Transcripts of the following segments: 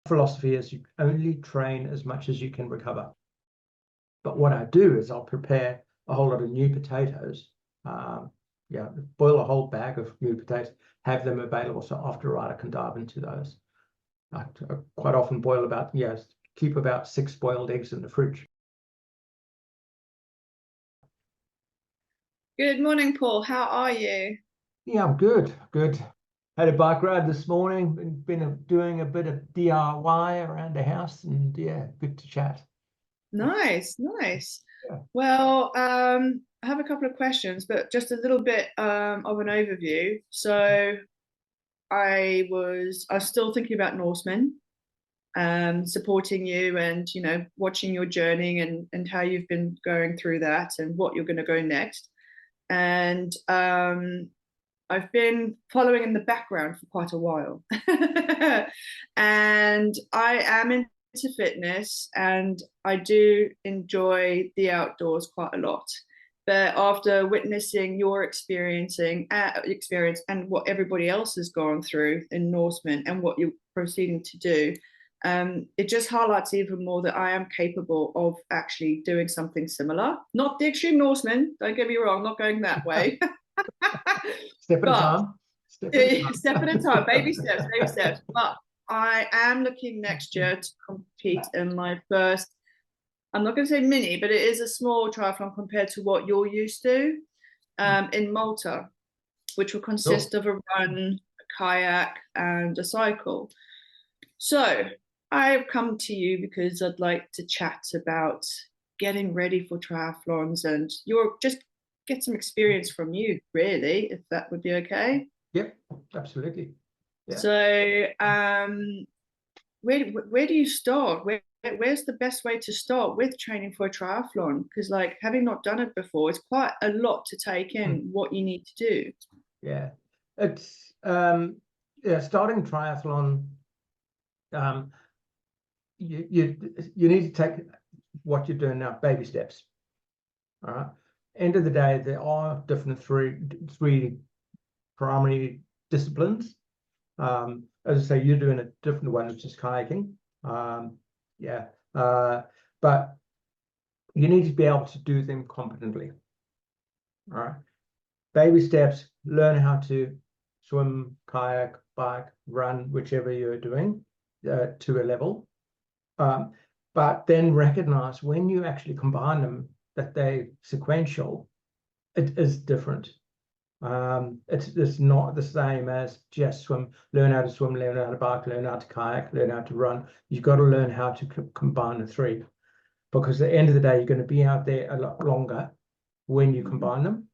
philosophy is you only train as much as you can recover. But what I do is I'll prepare a whole lot of new potatoes. Boil a whole bag of new potatoes, have them available so after a ride I can dive into those. I quite often boil about, keep about 6 boiled eggs in the fridge. Good morning, Paul. How are you? Yeah, I'm good. Had a bike ride this morning, been doing a bit of DIY around the house, and yeah, good to chat. Nice, nice. Yeah. Well, I have a couple of questions, but just a little bit of an overview. So I was still thinking about Norseman, supporting you and watching your journey and how you've been going through that and what you're going to go next. And I've been following in the background for quite a while. And I am into fitness and I do enjoy the outdoors quite a lot. But after witnessing your experience and what everybody else has gone through in Norseman and what you're proceeding to do, it just highlights even more that I am capable of actually doing something similar. Not the extreme Norseman, don't get me wrong, not going that way. Step at a But time. Step at a time. step at a time, baby steps, baby steps. But I am looking next year to compete in my first, I'm not going to say mini, but it is a small triathlon compared to what you're used to, in Malta, which will consist of a run, a kayak, and a cycle. So I've come to you because I'd like to chat about getting ready for triathlons and you're just get some experience from you, really, if that would be okay. Yep, absolutely. Yeah. So, where do you start? Where's the best way to start with training for a triathlon? Because, like, having not done it before, it's quite a lot to take in what you need to do. Yeah, it's starting triathlon. You need to take what you're doing now, baby steps. All right. End of the day, there are different three primary disciplines. As I say, you're doing a different one, which is kayaking. But you need to be able to do them competently. All right. Baby steps, learn how to swim, kayak, bike, run, whichever you're doing to a level. But then recognize when you actually combine them that they're sequential, it is different. It's not the same as just swim, learn how to swim, learn how to bike, learn how to kayak, learn how to run. You've got to learn how to combine the three, because at the end of the day, you're going to be out there a lot longer when you combine them.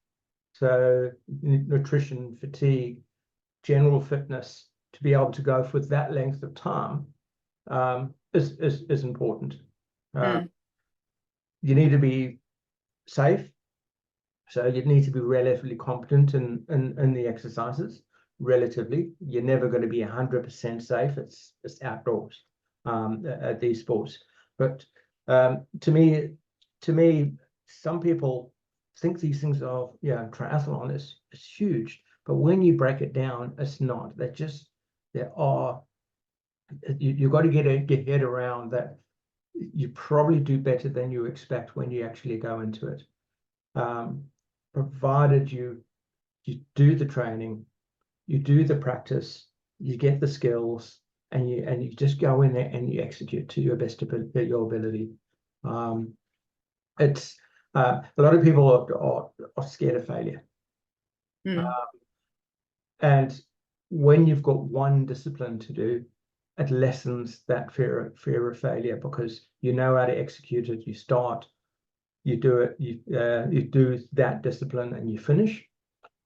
So nutrition, fatigue, general fitness, to be able to go for that length of time is important. You need to be safe. So you need to be relatively competent in the exercises. Relatively, you're never going to be 100% safe. It's outdoors at these sports. But to me, some people think these things are, triathlon is huge, but when you break it down, it's not. You've got to get your head around that. You probably do better than you expect when you actually go into it. Provided you do the training, you do the practice, you get the skills, and you just go in there and you execute to your best of your ability. It's a lot of people are scared of failure, and when you've got one discipline to do, it lessens that fear of failure, because you know how to execute it. You start, you do it, you do that discipline, and you finish.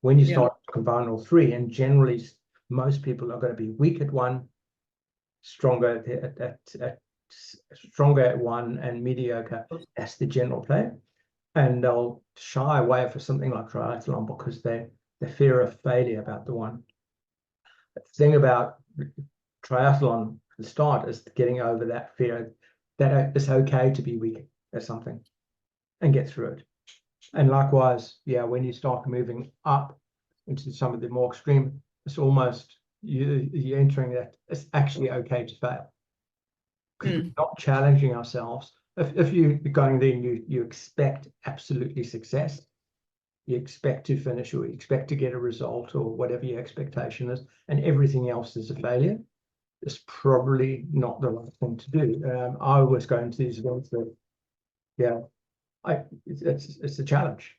When you start to combine all three, and generally most people are going to be weak at one, stronger at one, and mediocre. That's the general play, and they'll shy away for something like triathlon because the fear of failure about the one. The thing about triathlon at the start is getting over that fear that it's okay to be weak at something and get through it. And likewise, when you start moving up into some of the more extreme, it's almost you're entering that it's actually okay to fail. because we're not challenging ourselves. If you're going there and you expect absolutely success, you expect to finish or you expect to get a result or whatever your expectation is, and everything else is a failure, it's probably not the right thing to do. I was going to these events that, yeah, it's a challenge.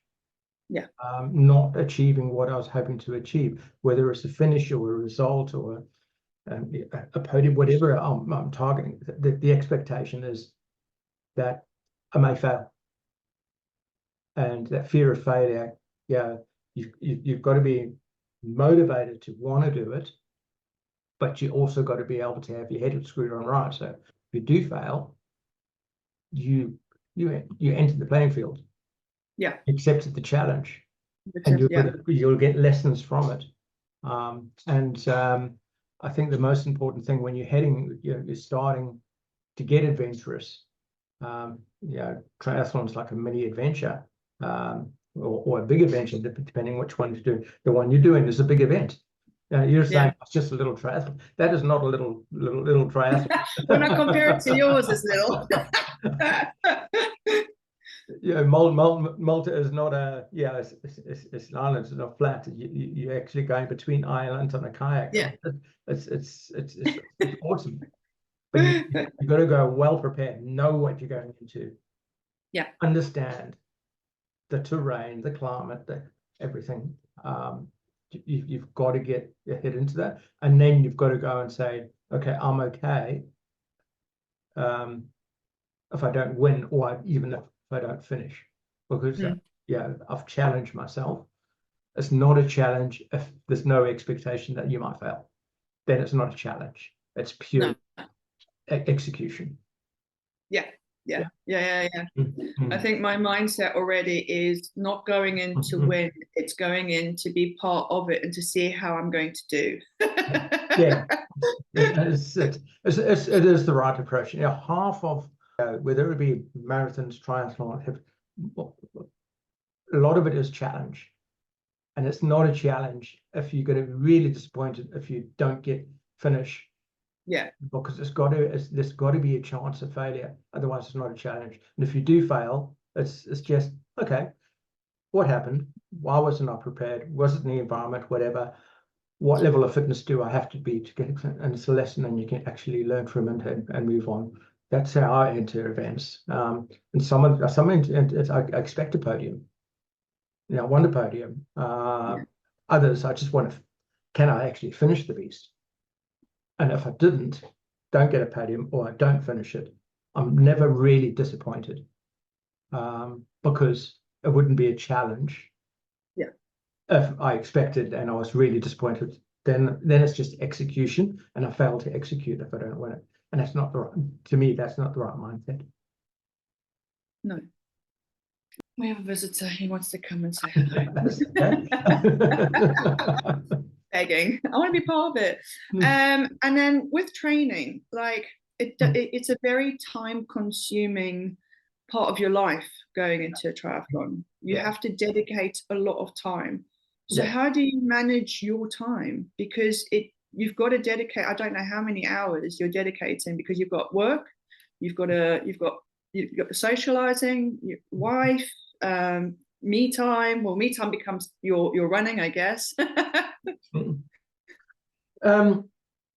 Yeah. Not achieving what I was hoping to achieve, whether it's a finish or a result or a podium, whatever I'm targeting. The expectation is that I may fail, and that fear of failure. Yeah, you've got to be motivated to want to do it, but you also got to be able to have your head screwed on right. So if you do fail, you enter the playing field. Yeah. Accepted the challenge, and you'll get lessons from it. I think the most important thing when you're starting to get adventurous, triathlon's like a mini adventure, or a big adventure, depending which one you do. The one you're doing is a big event. You're saying it's just a little triathlon. That is not a little triathlon. When I compare it to yours, it's little. Malta is not it's an island. It's not flat. You're actually going between islands on a kayak. Yeah, it's awesome. But you've got to go well prepared, know what you're going into. Yeah, understand the terrain, the climate, everything. You've got to get your head into that, and then you've got to go and say, okay, I'm okay if I don't win, or even if I don't finish, because I've challenged myself. It's not a challenge if there's no expectation that you might fail. Then it's not a challenge. It's pure execution. Yeah. I think my mindset already is not going in to win. It's going in to be part of it and to see how I'm going to do. Yeah, it is the right approach. Half of whether it be marathons, triathlon, a lot of it is challenge, and it's not a challenge if you're going to be really disappointed if you don't finish. Yeah, because there's got to be a chance of failure. Otherwise, it's not a challenge. And if you do fail, it's just okay. What happened? Why wasn't I prepared? Was it in the environment? Whatever. What level of fitness do I have to be to get it? And it's a lesson, and you can actually learn from it and move on. That's how I enter events. And I expect a podium. I want a podium. Others, I just want to. Can I actually finish the beast? And if I don't get a podium or I don't finish it, I'm never really disappointed, because it wouldn't be a challenge. Yeah. If I expected and I was really disappointed, then it's just execution, and I fail to execute if I don't win it. And that's not to me, that's not the right mindset. No. We have a visitor. He wants to come and say hello. Begging. I want to be part of it. And then with training, like it's a very time-consuming part of your life going into a triathlon. You have to dedicate a lot of time. So how do you manage your time? Because you've got to dedicate, I don't know how many hours you're dedicating, because you've got work, you've got the socializing, your wife, me time. Well, me time becomes your running, I guess.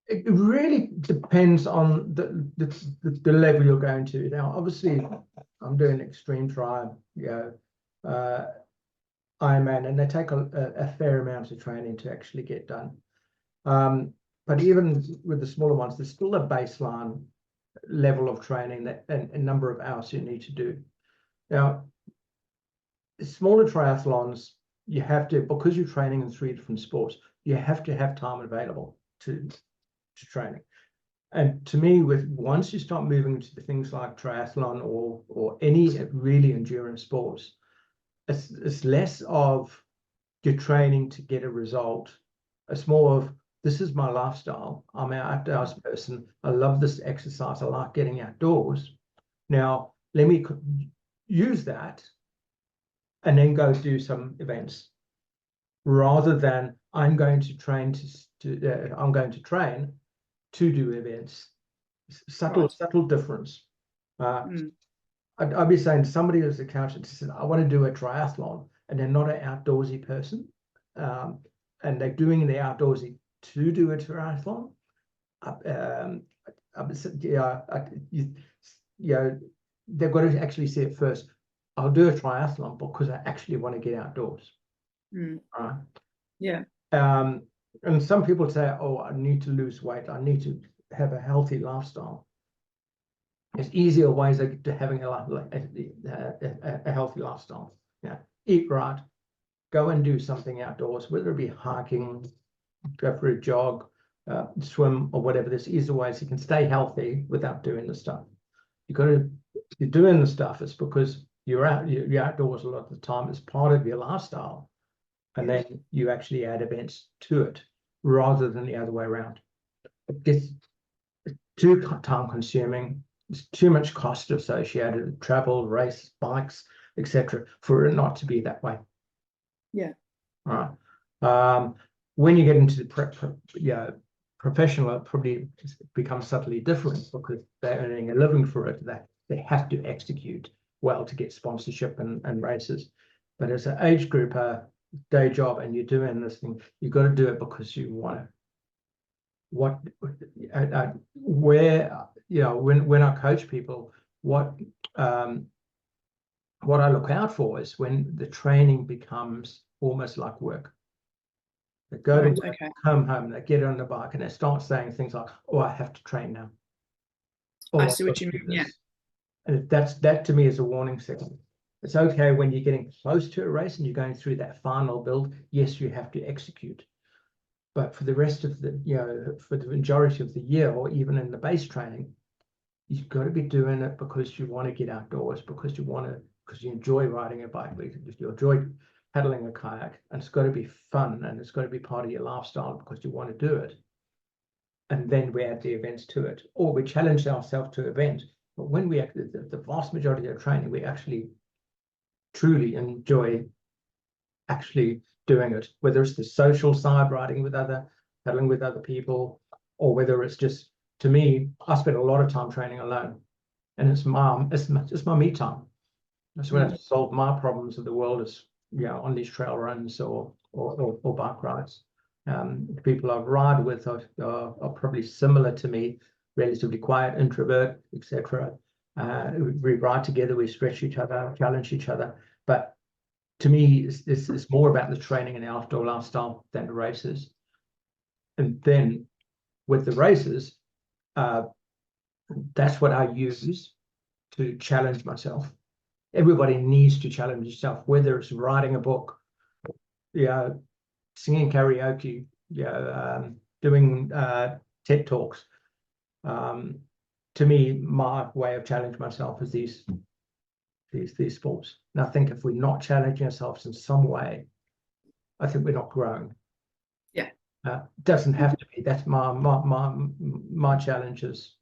It really depends on the level you're going to. Now, obviously, I'm doing extreme tri, Ironman, and they take a fair amount of training to actually get done. But even with the smaller ones, there's still a baseline level of training and a number of hours you need to do. Now, smaller triathlons, you have to, because you're training in 3 different sports, you have to have time available to training. And to me, once you start moving to things like triathlon or any really endurance sports, it's less of you're training to get a result. It's more of, this is my lifestyle. I'm an outdoors person. I love this exercise. I like getting outdoors. Now, let me use that and then go do some events, rather than I'm going to train to do events. subtle difference. Mm. I'd be saying to somebody who's a coach and says, I want to do a triathlon, and they're not an outdoorsy person, and they're doing the outdoorsy to do a triathlon. They've got to actually see it first. I'll do a triathlon because I actually want to get outdoors. Right? Yeah. And some people say, oh, I need to lose weight. I need to have a healthy lifestyle. There's easier ways of having a healthy lifestyle. Yeah, eat right, go and do something outdoors, whether it be hiking, go for a jog, swim, or whatever. There's easier ways you can stay healthy without doing the stuff. You're doing the stuff. It's because you're outdoors a lot of the time. It's part of your lifestyle, and then you actually add events to it rather than the other way around. It gets too time consuming. There's too much cost associated with travel, race, bikes, etc., for it not to be that way. Yeah. All right. When you get into the professional, it probably becomes subtly different because they're earning a living for it. They have to execute well to get sponsorship and races. But as an age group, day job, and you're doing this thing, you've got to do it because you want to. When I coach people, what I look out for is when the training becomes almost like work. They go to work, come home, they get on the bike, and they start saying things like, "Oh, I have to train now." I see what you mean. Yeah. And that to me is a warning signal. It's okay when you're getting close to a race and you're going through that final build. Yes, you have to execute. But for the rest of for the majority of the year, or even in the base training, you've got to be doing it because you want to get outdoors, because you enjoy riding a bike, because you enjoy paddling a kayak, and it's got to be fun, and it's got to be part of your lifestyle because you want to do it. And then we add the events to it, or we challenge ourselves to events. But when we the vast majority of training, we actually truly enjoy actually doing it, whether it's the social side, paddling with other people, or whether it's just, to me, I spend a lot of time training alone, and it's my me time. That's when I solve my problems of the world, is on these trail runs or bike rides. The people I ride with are probably similar to me, relatively quiet, introvert, etc. We ride together, we stretch each other, challenge each other, but to me, it's more about the training and the outdoor lifestyle than the races. And then with the races, that's what I use to challenge myself. Everybody needs to challenge yourself, whether it's writing a book, singing karaoke, doing TED Talks. To me, my way of challenging myself is these sports. And I think if we're not challenging ourselves in some way, I think we're not growing. Yeah. Doesn't have to be. That's my challenges.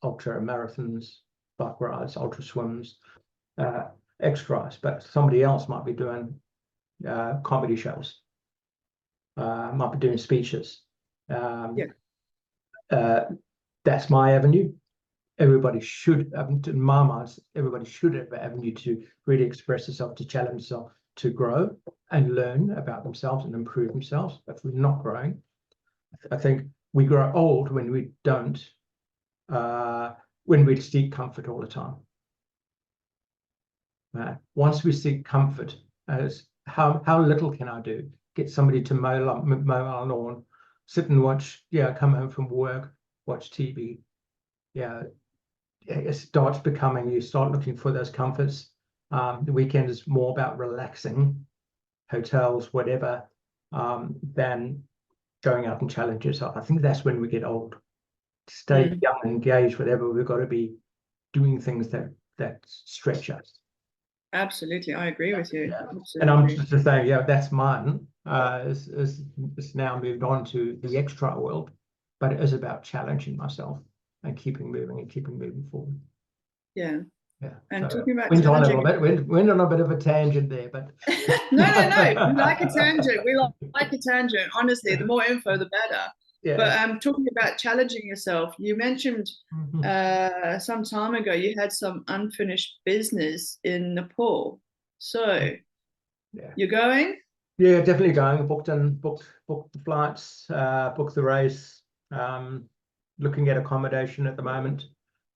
Ultra marathons, bike rides, ultra swims, Xtris. But somebody else might be doing comedy shows. Might be doing speeches. That's my avenue. Everybody should, in my mind, everybody should have an avenue to really express themselves, to challenge themselves, to grow and learn about themselves and improve themselves. If we're not growing, I think we grow old when we don't, when we seek comfort all the time. Once we seek comfort, as how little can I do? Get somebody to mow our lawn, sit and watch, come home from work, watch TV. It starts becoming, you start looking for those comforts. The weekend is more about relaxing, hotels, whatever, than going out and challenge yourself. I think that's when we get old. To stay young and engaged, whatever, we've got to be doing things that stretch us. Absolutely, I agree with you. And I'm just saying, that's mine. It's now moved on to the extra world, but it is about challenging myself and keeping moving forward. Yeah. And so, talking about went on a bit of a tangent there, but no. We like a tangent. We like a tangent. Honestly, the more info, the better. Yeah. But talking about challenging yourself, you mentioned some time ago you had some unfinished business in Nepal. So Yeah. you're going? Yeah, definitely going. Booked the flights, booked the race. Looking at accommodation at the moment.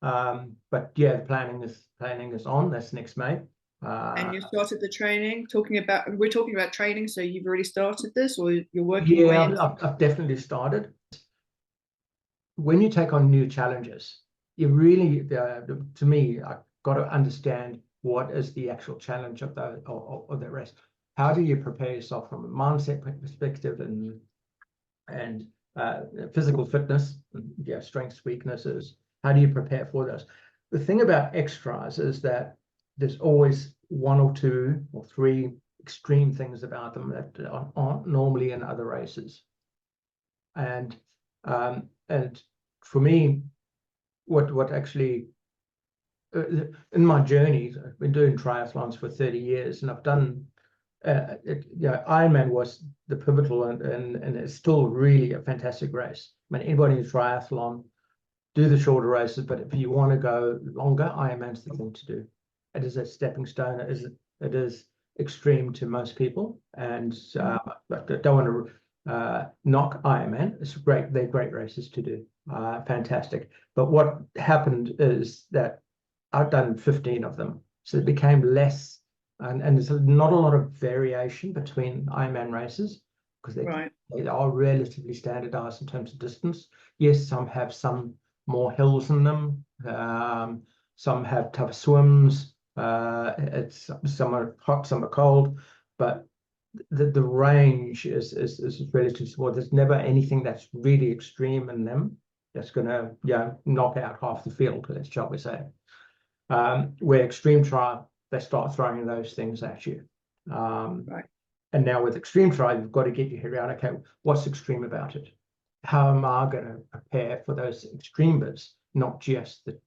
But yeah, the planning is on. That's next May. And you started the training. We're talking about training, so you've already started this, or you're working your way Yeah, into I've definitely started. When you take on new challenges, you really, to me, I've got to understand what is the actual challenge of the race. How do you prepare yourself from a mindset perspective and physical fitness, yeah, strengths, weaknesses? How do you prepare for those? The thing about Xtris is that there's always one or two or three extreme things about them that aren't normally in other races. And for me, what actually in my journey, I've been doing triathlons for 30 years, and I've done Ironman was the pivotal, and it's still really a fantastic race. I mean, anybody in triathlon, do the shorter races, but if you want to go longer, Ironman's the thing to do. It is a stepping stone. It is extreme to most people, and but I don't want to knock Ironman. It's great. They're great races to do. Fantastic. But what happened is that I've done 15 of them, so it became less, and there's not a lot of variation between Ironman races because they are relatively standardized in terms of distance. Yes, some have some more hills in them. Some have tough swims. Some are hot, some are cold, but the range is relatively small. There's never anything that's really extreme in them that's going to knock out half the field, shall we say. Where extreme tri, they start throwing those things at you. And now with extreme tri, you've got to get your head around, okay, what's extreme about it? How am I going to prepare for those extreme bits, not just the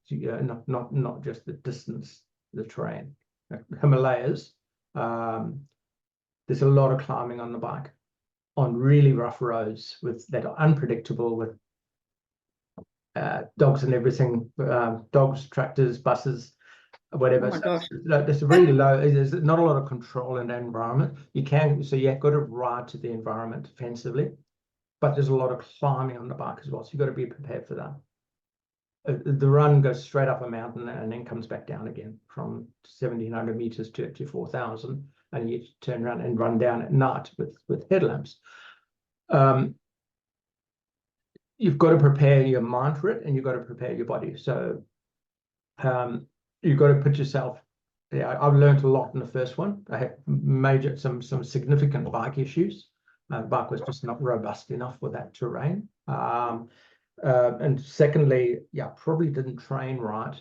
not just the distance, the terrain. Himalayas, there's a lot of climbing on the bike on really rough roads that are unpredictable, with dogs and everything, dogs, tractors, buses, whatever. Oh my gosh. There's really low. There's not a lot of control in that environment. You've got to ride to the environment defensively, but there's a lot of climbing on the bike as well. So you've got to be prepared for that. The run goes straight up a mountain and then comes back down again from 1,700 meters to 4,000, and you turn around and run down at night with headlamps. You've got to prepare your mind for it, and you've got to prepare your body. So you've got to put yourself. Yeah, I've learned a lot in the first one. I had some significant bike issues. The bike was just not robust enough for that terrain. And secondly, probably didn't train right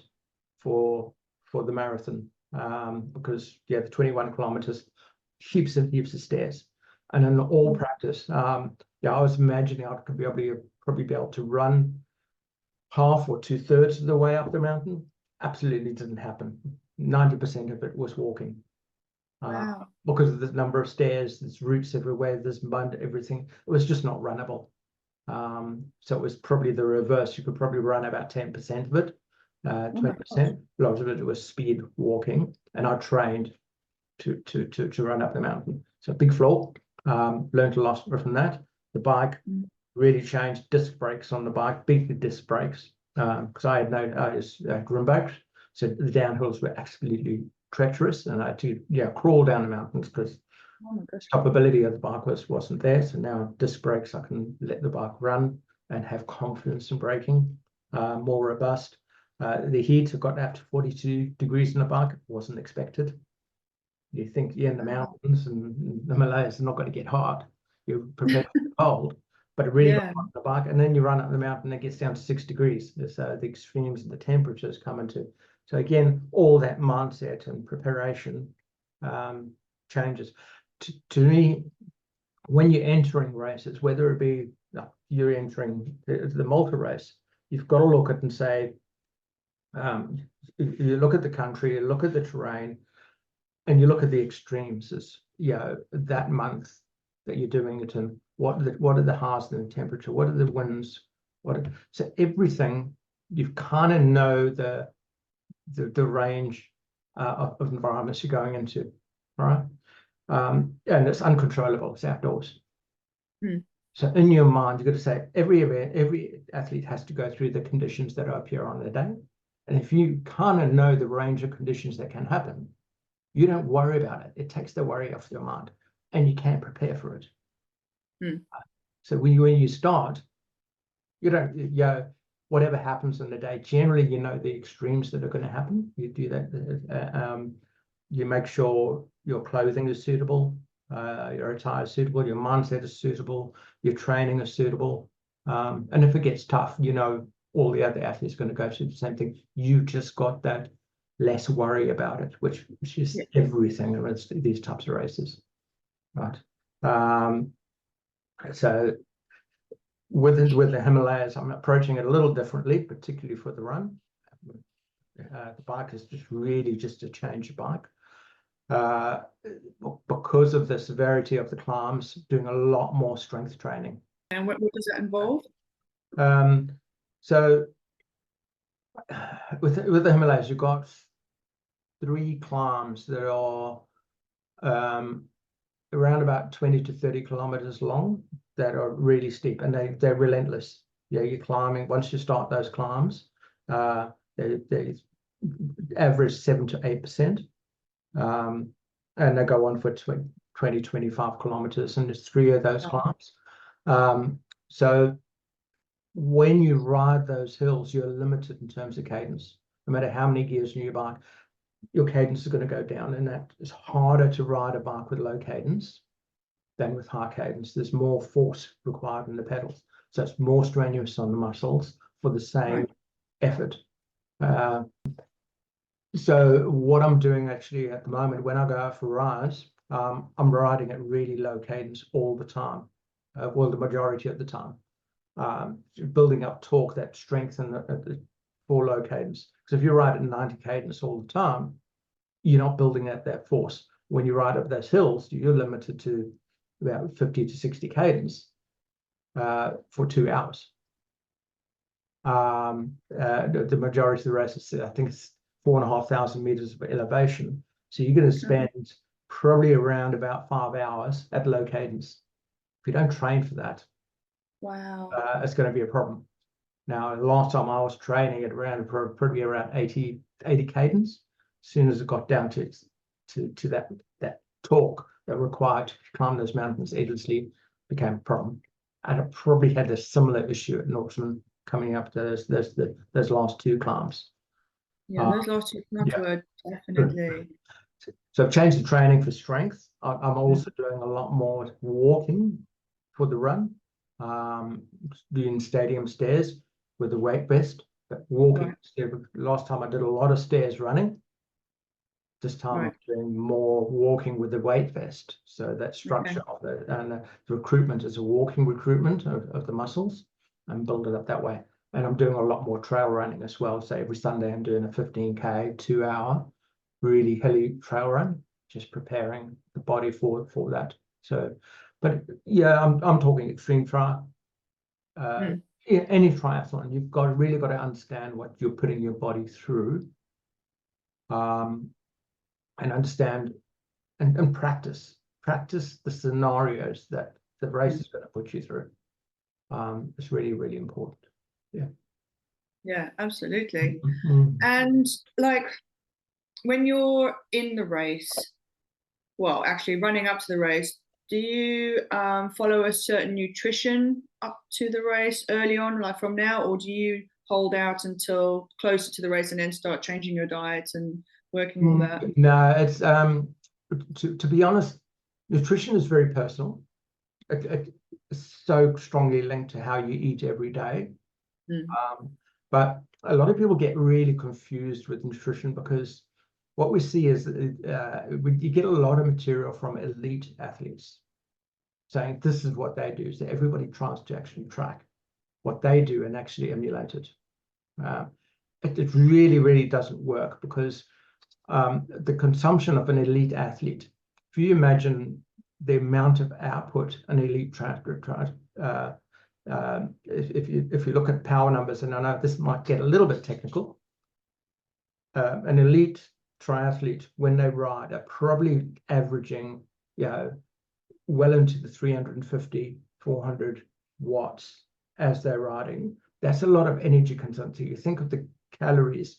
for the marathon, because the 21 kilometers, heaps of stairs, and in all practice, I was imagining I could probably be able to run half or 2/3 of the way up the mountain. Absolutely didn't happen. 90% of it was walking. Wow. Because of the number of stairs, there's roots everywhere, there's mud, everything. It was just not runnable. So it was probably the reverse. You could probably run about 10% of it, 20%. A lot of it was speed walking, and I trained to run up the mountain. So big floor. Learned a lot from that. The bike really changed. Disc brakes on the bike, big disc brakes, because I had grim brakes. So the downhills were absolutely treacherous, and I had to crawl down the mountains because stoppability of the bike wasn't there. So now disc brakes, I can let the bike run and have confidence in braking, more robust. The heat have got up to 42 degrees in the bike. It wasn't expected. You think in the mountains and the Himalayas are not going to get hot. You're prepared for the cold, but it really got hot on the bike. And then you run up the mountain, it gets down to 6 degrees. So the extremes of the temperatures come into. So again, all that mindset and preparation changes. To me, when you're entering races, whether it be you're entering the Malta race, you've got to look at and say, you look at the country, you look at the terrain, and you look at the extremes as that month that you're doing it in. what are the highs in the temperature, what are the winds, so everything you kind of know the range of environments you're going into, right? And it's uncontrollable, it's outdoors. So in your mind, you've got to say every athlete has to go through the conditions that appear on the day. And if you kind of know the range of conditions that can happen, you don't worry about it. It takes the worry off your mind, and you can prepare for it. So when you start, you don't, whatever happens in the day, generally, you know the extremes that are going to happen. You do that. You make sure your clothing is suitable, your attire is suitable, your mindset is suitable, your training is suitable. And if it gets tough, you know all the other athletes are going to go through the same thing. You just got that less worry about it, which is everything amidst these types of races, right? So with the Himalayas, I'm approaching it a little differently, particularly for the run. The bike is just a change bike. Because of the severity of the climbs, doing a lot more strength training. And what does that involve? So with the Himalayas, you've got 3 climbs that are around about 20 to 30 kilometers long that are really steep, and they're relentless. You're climbing. Once you start those climbs, they average 7 to 8%. And they go on for 20, 25 kilometers, and there's 3 of those climbs. So when you ride those hills, you're limited in terms of cadence. No matter how many gears in your bike, your cadence is going to go down, and that is harder to ride a bike with low cadence than with high cadence. There's more force required in the pedals, so it's more strenuous on the muscles for the same effort. So what I'm doing actually at the moment, when I go out for rides, I'm riding at really low cadence all the time, well, the majority of the time, building up torque, that strength for low cadence. Because if you ride at 90 cadence all the time, you're not building that force. When you ride up those hills, you're limited to about 50 to 60 cadence for 2 hours. The majority of the races, I think it's 4,500 meters of elevation. So you're going to spend probably around about 5 hours at low cadence. If you don't train for that, it's going to be a problem. Now, the last time I was training at probably around 80 cadence. As soon as it got down to that torque that required to climb those mountains endlessly, became a problem. And I probably had a similar issue at Norseman coming up to those last 2 climbs. Those last 2 climbs were definitely. So I've changed the training for strength. I'm also doing a lot more walking for the run, doing stadium stairs with the weight vest, but walking. Last time I did a lot of stairs running. This time I'm doing more walking with the weight vest. So that structure of the recruitment is a walking recruitment of the muscles, and build it up that way. And I'm doing a lot more trail running as well. So every Sunday I'm doing a 15K, 2-hour, really hilly trail run, just preparing the body for that. So, but yeah, I'm talking extreme trial. Any triathlon, you've really got to understand what you're putting your body through, and understand and practice the scenarios that the race is going to put you through. It's really, really important. Yeah, absolutely. And like when you're in the race, well, actually running up to the race, do you follow a certain nutrition up to the race early on, like from now, or do you hold out until closer to the race and then start changing your diet and working on that? No, it's to be honest, nutrition is very personal. It's so strongly linked to how you eat every day. But a lot of people get really confused with nutrition, because what we see is you get a lot of material from elite athletes saying this is what they do. So everybody tries to actually track what they do and actually emulate it. It really, really doesn't work, because the consumption of an elite athlete, if you imagine the amount of output an elite triathlete if you look at power numbers, and I know this might get a little bit technical, an elite triathlete, when they ride, are probably averaging, well into the 350, 400 watts as they're riding. That's a lot of energy consumption. You think of the calories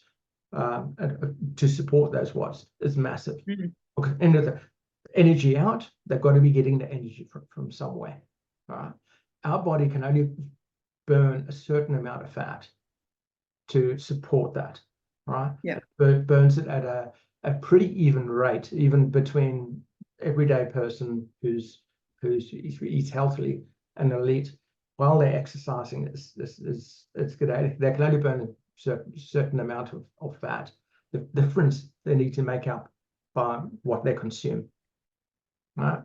to support those watts is massive. Because end of the energy out, they've got to be getting the energy from somewhere. All right. Our body can only burn a certain amount of fat to support that. Right? Yeah. It burns it at a pretty even rate, even between everyday person who eats healthily and elite. While they're exercising, it's good. They can only burn a certain amount of fat. The difference they need to make up by what they consume. Right?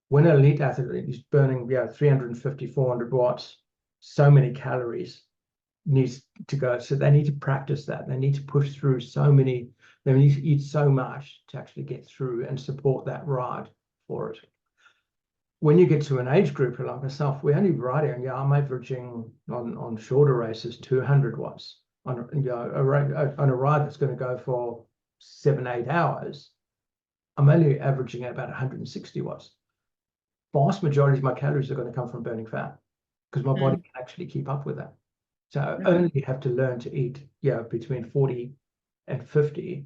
When an elite athlete is burning 350, 400 watts, so many calories needs to go. So they need to practice that. They need to push through so many, they need to eat so much to actually get through and support that ride for it. When you get to an age group like myself, we're only riding, I'm averaging on shorter races 200 watts on a ride that's going to go for 7-8 hours. I'm only averaging at about 160 watts. Vast majority of my calories are going to come from burning fat because my body can actually keep up with that. So I only have to learn to eat, between 40 and 50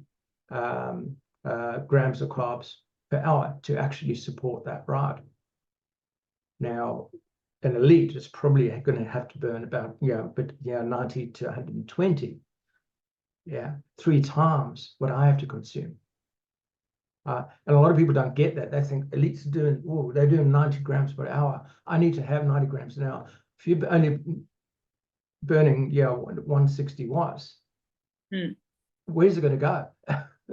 grams of carbs per hour to actually support that ride. Now, an elite is probably going to have to burn about 90 to 120, 3 times what I have to consume. And a lot of people don't get that. They think elites are they're doing 90 grams per hour. I need to have 90 grams an hour. If you're only burning 160 watts, where's it going to go?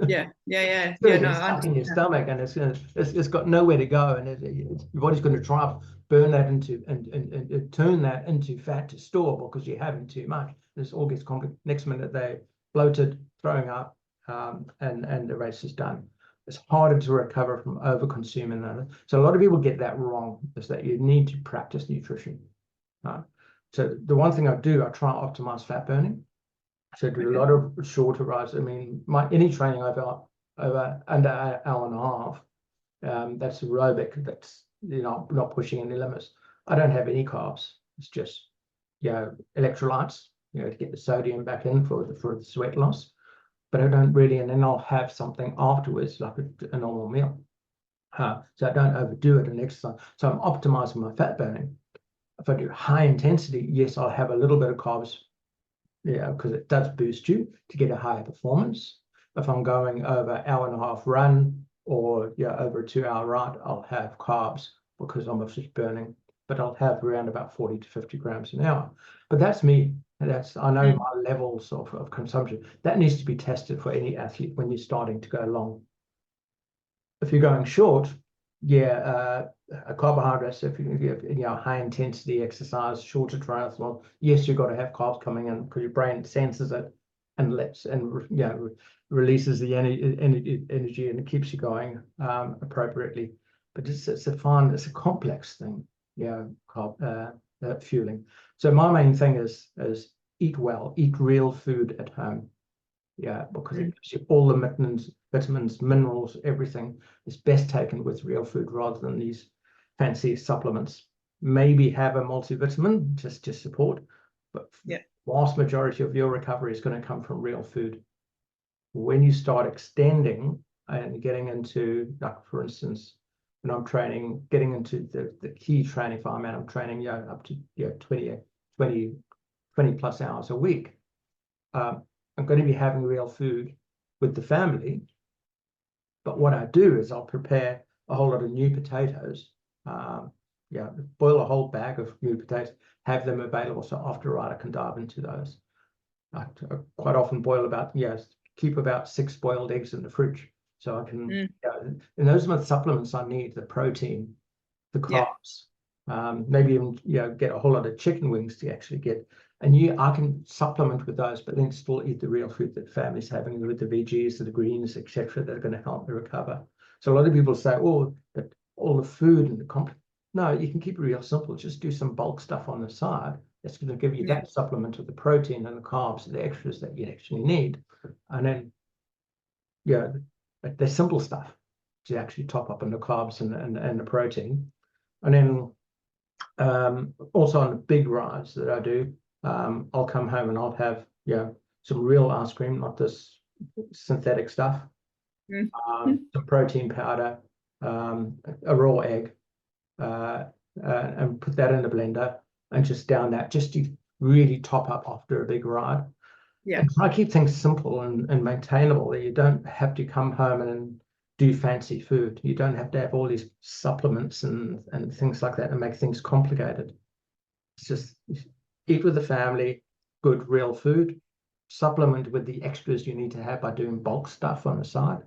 Yeah. It's stuck in your stomach, and it's got nowhere to go, and your body's going to try to burn that into and turn that into fat to store because you're having too much. This all gets complicated. Next minute they're bloated, throwing up, and the race is done. It's harder to recover from over consuming that. So a lot of people get that wrong, is that you need to practice nutrition. So the one thing I do, I try to optimize fat burning. So I do a lot of shorter rides. I mean, any training over under an hour and a half, that's aerobic. That's not pushing any limits. I don't have any carbs. It's just electrolytes, to get the sodium back in for the sweat loss. But I don't really, and then I'll have something afterwards, like a normal meal. So I don't overdo it in exercise. So I'm optimizing my fat burning. If I do high intensity, yes, I'll have a little bit of carbs, because it does boost you to get a higher performance. If I'm going over hour and a half run or over a 2-hour ride, I'll have carbs because I'm just burning, but I'll have around about 40 to 50 grams an hour. But that's me. I know my levels of consumption. That needs to be tested for any athlete when you're starting to go long. If you're going short, carbohydrates, if you have high intensity exercise, shorter triathlon, yes, you've got to have carbs coming in because your brain senses it and releases the energy and it keeps you going appropriately. But it's a complex thing, carb fueling. So my main thing is eat well, eat real food at home. Because it gives you all the vitamins, minerals, everything is best taken with real food rather than these fancy supplements. Maybe have a multivitamin just to support, but vast majority of your recovery is going to come from real food. When you start extending and getting into, like for instance, when I'm training, getting into the key training format, I'm training up to 20 plus hours a week. I'm going to be having real food with the family, but what I do is I'll prepare a whole lot of new potatoes, boil a whole bag of new potatoes, have them available so after a ride I can dive into those. I quite often keep about 6 boiled eggs in the fridge so I can, and those are the supplements I need, the protein, the carbs, maybe even get a whole lot of chicken wings to actually get. And I can supplement with those, but then still eat the real food that family's having with the veggies, the greens, etc., that are going to help me recover. So a lot of people say, but all the food and the complex. No, you can keep it real simple. Just do some bulk stuff on the side. That's going to give you that supplement of the protein and the carbs and the extras that you actually need. And then, yeah, the simple stuff to actually top up on the carbs and the protein. And then also on the big rides that I do, I'll come home and I'll have some real ice cream, not this synthetic stuff. Some protein powder, a raw egg, and put that in the blender and just down that just to really top up after a big ride. And try to keep things simple and maintainable. You don't have to come home and do fancy food. You don't have to have all these supplements and things like that and make things complicated. It's just eat with the family, good real food, supplement with the extras you need to have by doing bulk stuff on the side.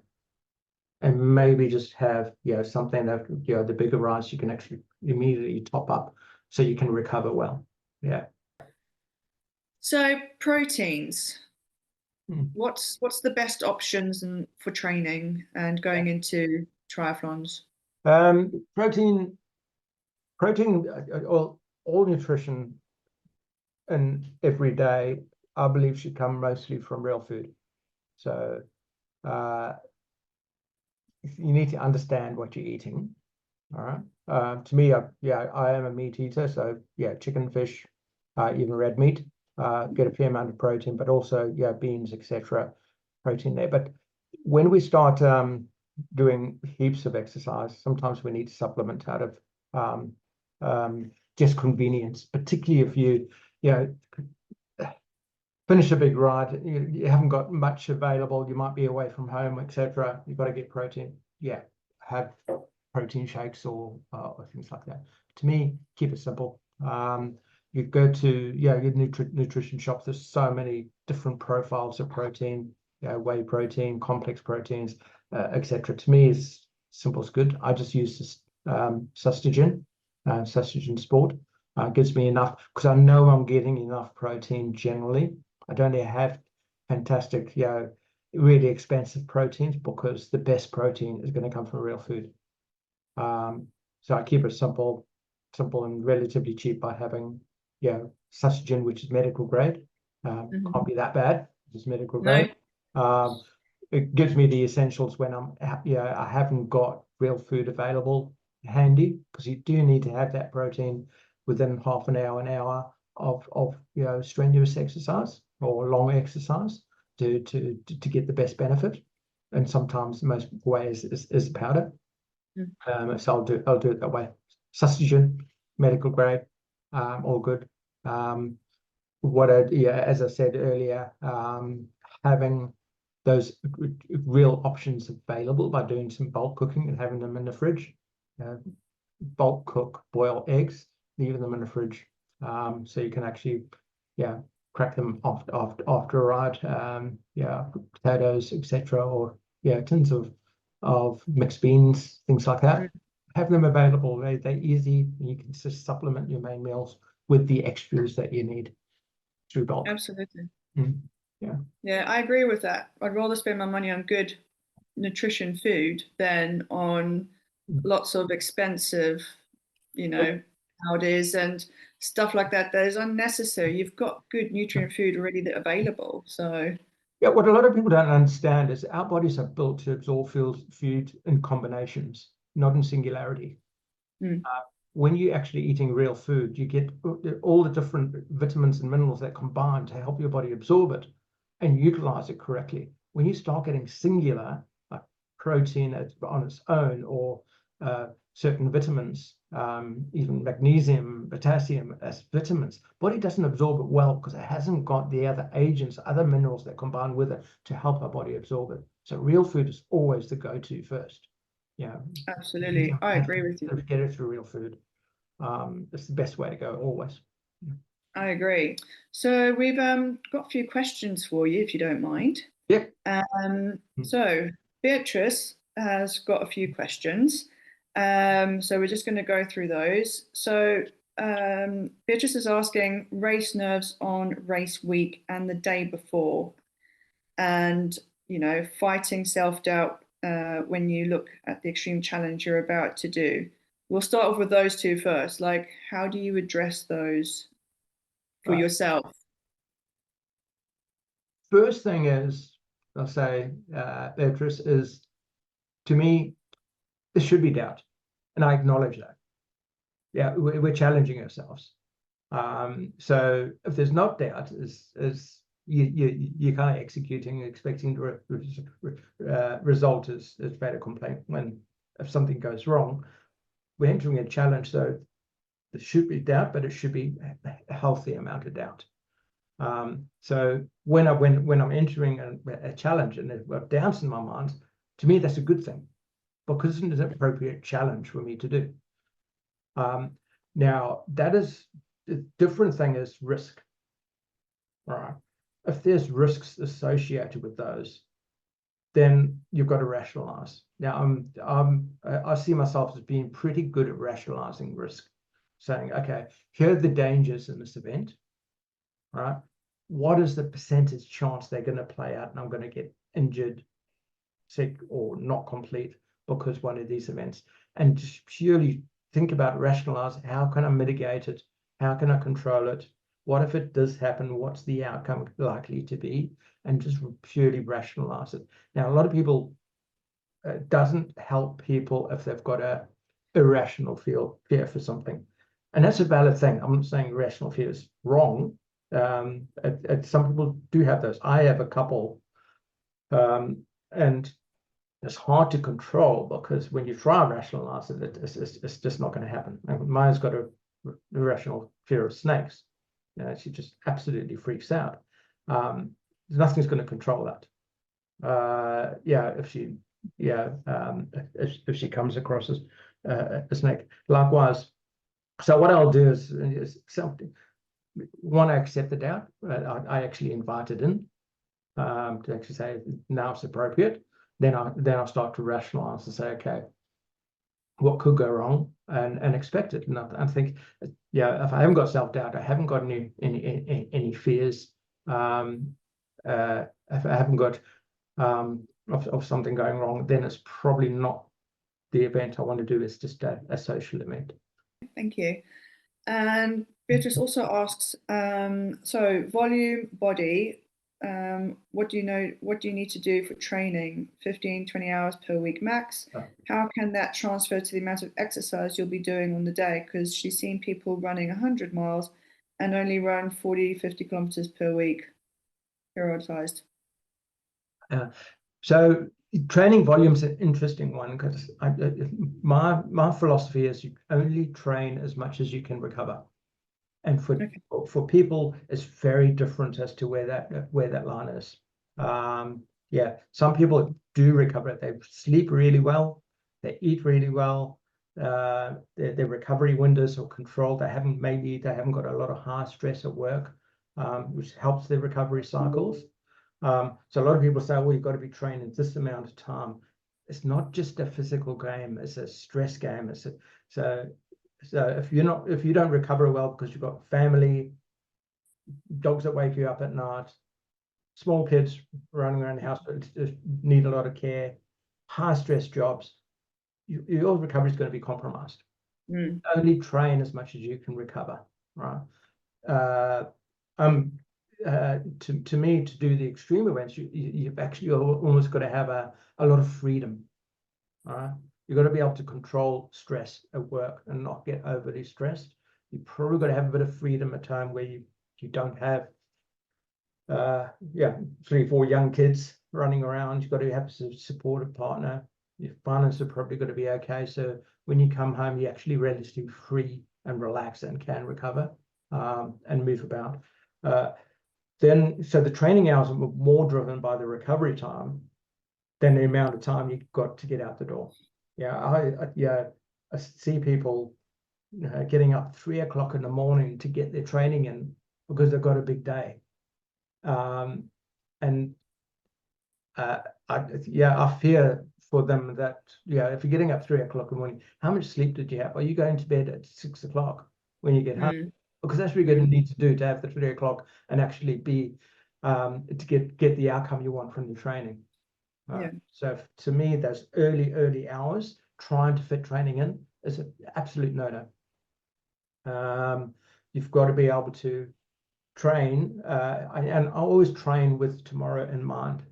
And maybe just have something that the bigger rides you can actually immediately top up so you can recover well. So proteins, what's the best options for training and going into triathlons? Protein, all nutrition and every day, I believe, should come mostly from real food. So you need to understand what you're eating. All right. To me, I am a meat eater, so chicken, fish, even red meat. Get a fair amount of protein, but also beans, etc. Protein there. But when we start doing heaps of exercise, sometimes we need to supplement out of just convenience, particularly if you finish a big ride, you haven't got much available, you might be away from home, etc. You've got to get protein. Have protein shakes or things like that. To me, keep it simple. You go to your nutrition shops. There's so many different profiles of protein, whey protein, complex proteins, etc. To me, is simple as good. I just use this Sustagen Sport. Gives me enough because I know I'm getting enough protein generally. I don't have fantastic, really expensive proteins because the best protein is going to come from real food. So I keep it simple and relatively cheap by having Sustagen, which is medical grade. Can't be that bad. It's medical grade. It gives me the essentials when I haven't got real food available handy, because you do need to have that protein within half an hour of strenuous exercise or long exercise to get the best benefit. And sometimes the most ways is powder. So I'll do it that way. Sustagen, medical grade, all good. As I said earlier, having those real options available by doing some bulk cooking and having them in the fridge. Bulk cook, boil eggs, leave them in the fridge, so you can actually crack them after a ride. Potatoes, etc., or tins of mixed beans, things like that. Have them available. They're easy. You can just supplement your main meals with the extras that you need through bulk. Absolutely. Yeah, I agree with that. I'd rather spend my money on good nutrition food than on lots of expensive, powders and stuff like that. That is unnecessary. You've got good nutrient food already available. So what a lot of people don't understand is our bodies are built to absorb food in combinations, not in singularity. When you're actually eating real food, you get all the different vitamins and minerals that combine to help your body absorb it and utilize it correctly. When you start getting singular, like protein on its own, or certain vitamins, even magnesium, potassium as vitamins, body doesn't absorb it well because it hasn't got the other agents, other minerals that combine with it to help our body absorb it. So real food is always the go-to first. Absolutely, I agree with you. Get it through real food. It's the best way to go always. I agree. So we've got a few questions for you, if you don't mind. Yep. So Beatrice has got a few questions. So we're just going to go through those. So Beatrice is asking race nerves on race week and the day before, and fighting self-doubt when you look at the extreme challenge you're about to do? We'll start off with those two first. Like, how do you address those for Right. yourself? First thing is, I'll say, Beatrice, is to me, there should be doubt. And I acknowledge that. Yeah, we're challenging ourselves. So if there's not doubt, is you're kind of executing, expecting the result is better complaint. When if something goes wrong, we're entering a challenge, so there should be doubt, but it should be a healthy amount of doubt. So when I'm entering a challenge and there's doubts in my mind, to me that's a good thing, because it's an appropriate challenge for me to do. Now that is a different thing is risk. All right. If there's risks associated with those, then you've got to rationalize. Now I see myself as being pretty good at rationalizing risk, saying, okay, here are the dangers in this event. All right. What is the percentage chance they're going to play out and I'm going to get injured, sick, or not complete because one of these events? And just purely think about, rationalize, how can I mitigate it? How can I control it? What if it does happen? What's the outcome likely to be? And just purely rationalize it. Now, a lot of people, doesn't help people if they've got a irrational fear for something. And that's a valid thing. I'm not saying irrational fear is wrong. Some people do have those. I have a couple, and it's hard to control, because when you try and rationalize it, it's just not going to happen. And Maya's got a irrational fear of snakes. She just absolutely freaks out. Nothing's going to control that. If she comes across as a snake, likewise. So what I'll do is something. One, I accept the doubt. I actually invite it in, to actually say now it's appropriate. Then I'll start to rationalize and say, okay, what could go wrong, and expect it. And I think, if I haven't got self-doubt, I haven't got any fears. If I haven't got of something going wrong, then it's probably not the event I want to do. It's just a social event. Thank you. And Beatrice also asks, so volume, body, what do you need to do for training? 15, 20 hours per week max. How can that transfer to the amount of exercise you'll be doing on the day? Because she's seen people running 100 miles and only run 40, 50 kilometers per week, periodized. So training volume is an interesting one, because my philosophy is you only train as much as you can recover. And for people, it's very different as to where that line is. Some people do recover. They sleep really well, they eat really well. Their recovery windows are controlled. They haven't got a lot of high stress at work, which helps their recovery cycles. So a lot of people say, well, you've got to be trained in this amount of time. It's not just a physical game, it's a stress game. So if you don't recover well because you've got family, dogs that wake you up at night, small kids running around the house that need a lot of care, high stress jobs, your recovery is going to be compromised. Only train as much as you can recover, right? To me, to do the extreme events, you've actually almost got to have a lot of freedom. All right, you've got to be able to control stress at work and not get overly stressed. You probably got to have a bit of freedom at time where you don't have 3 or 4 young kids running around. You've got to have a supportive partner. Your finances are probably going to be okay. So when you come home, you're actually relatively free and relaxed and can recover and move about. So the training hours are more driven by the recovery time than the amount of time you've got to get out the door. I see people getting up 3 o'clock in the morning to get their training in because they've got a big day. I fear for them that if you're getting up 3 o'clock in the morning, how much sleep did you have? Are you going to bed at 6 o'clock when you get home? Because that's what you're going to need to do to have the 3 o'clock and actually be to get the outcome you want from the training. Yeah. So to me, those early hours, trying to fit training in is an absolute no-no. You've got to be able to train, and I always train with tomorrow in mind.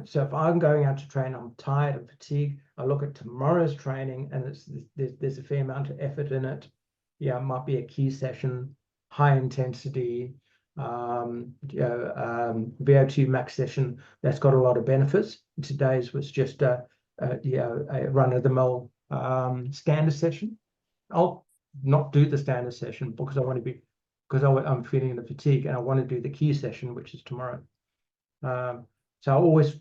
So if I'm going out to train, I'm tired and fatigued, I look at tomorrow's training, and there's a fair amount of effort in it. Yeah, it might be a key session, high intensity, VO2 max session that's got a lot of benefits. Today's was just a run-of-the-mill standard session. I'll not do the standard session because I'm feeling the fatigue, and I want to do the key session, which is tomorrow. So I always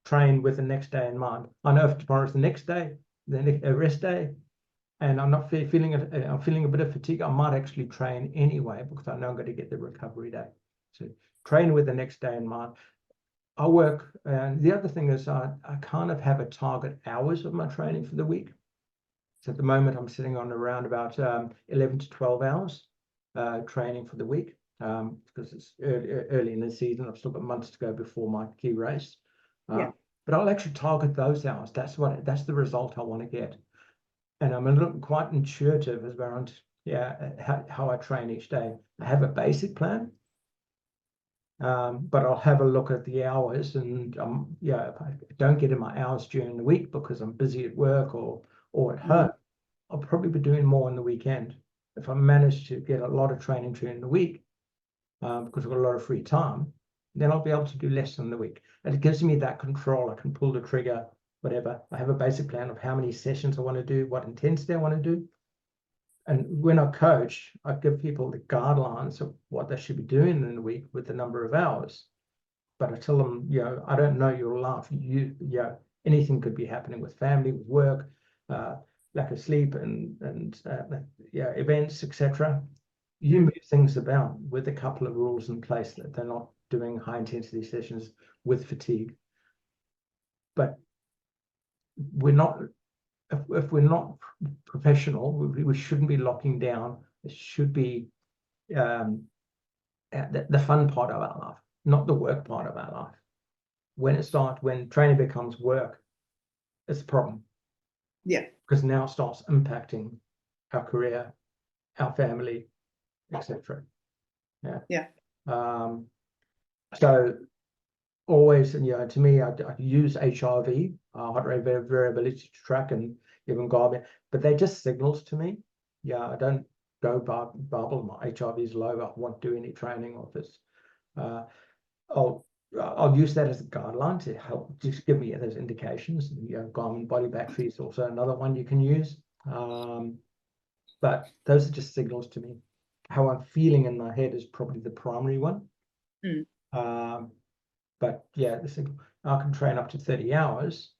train with the next day in mind. I know if tomorrow's the next day, then a rest day, and I'm not feeling it, I'm feeling a bit of fatigue, I might actually train anyway because I know I'm going to get the recovery day. So train with the next day in mind. I work, and the other thing is I kind of have a target hours of my training for the week. So at the moment I'm sitting on around about 11 to 12 hours training for the week. Because it's early in the season, I've still got months to go before my key race. But I'll actually target those hours. That's the result I want to get. And I'm a little quite intuitive as around how I train each day. I have a basic plan, but I'll have a look at the hours, and if I don't get in my hours during the week because I'm busy at work or at home, I'll probably be doing more on the weekend. If I manage to get a lot of training during the week, because I've got a lot of free time, then I'll be able to do less in the week. And it gives me that control. I can pull the trigger, whatever. I have a basic plan of how many sessions I want to do, what intensity I want to do. And when I coach, I give people the guidelines of what they should be doing in the week with the number of hours. But I tell them, I don't know your life. Anything could be happening with family, with work, lack of sleep, and events, etc. You move things about with a couple of rules in place that they're not doing high intensity sessions with fatigue. But we're not, if we're not professional, we shouldn't be locking down. It should be the fun part of our life, not the work part of our life. When training becomes work, it's a problem. Yeah. Because now it starts impacting our career, our family, etc. So always, to me, I use HRV, heart rate variability to track, and even Garmin, but they're just signals to me. I don't go bubble. My HRV is low. I won't do any training of this. I'll use that as a guideline to help just give me those indications. Garmin body battery is also another one you can use. But those are just signals to me. How I'm feeling in my head is probably the primary one. But the signal, I can train up to 30 hours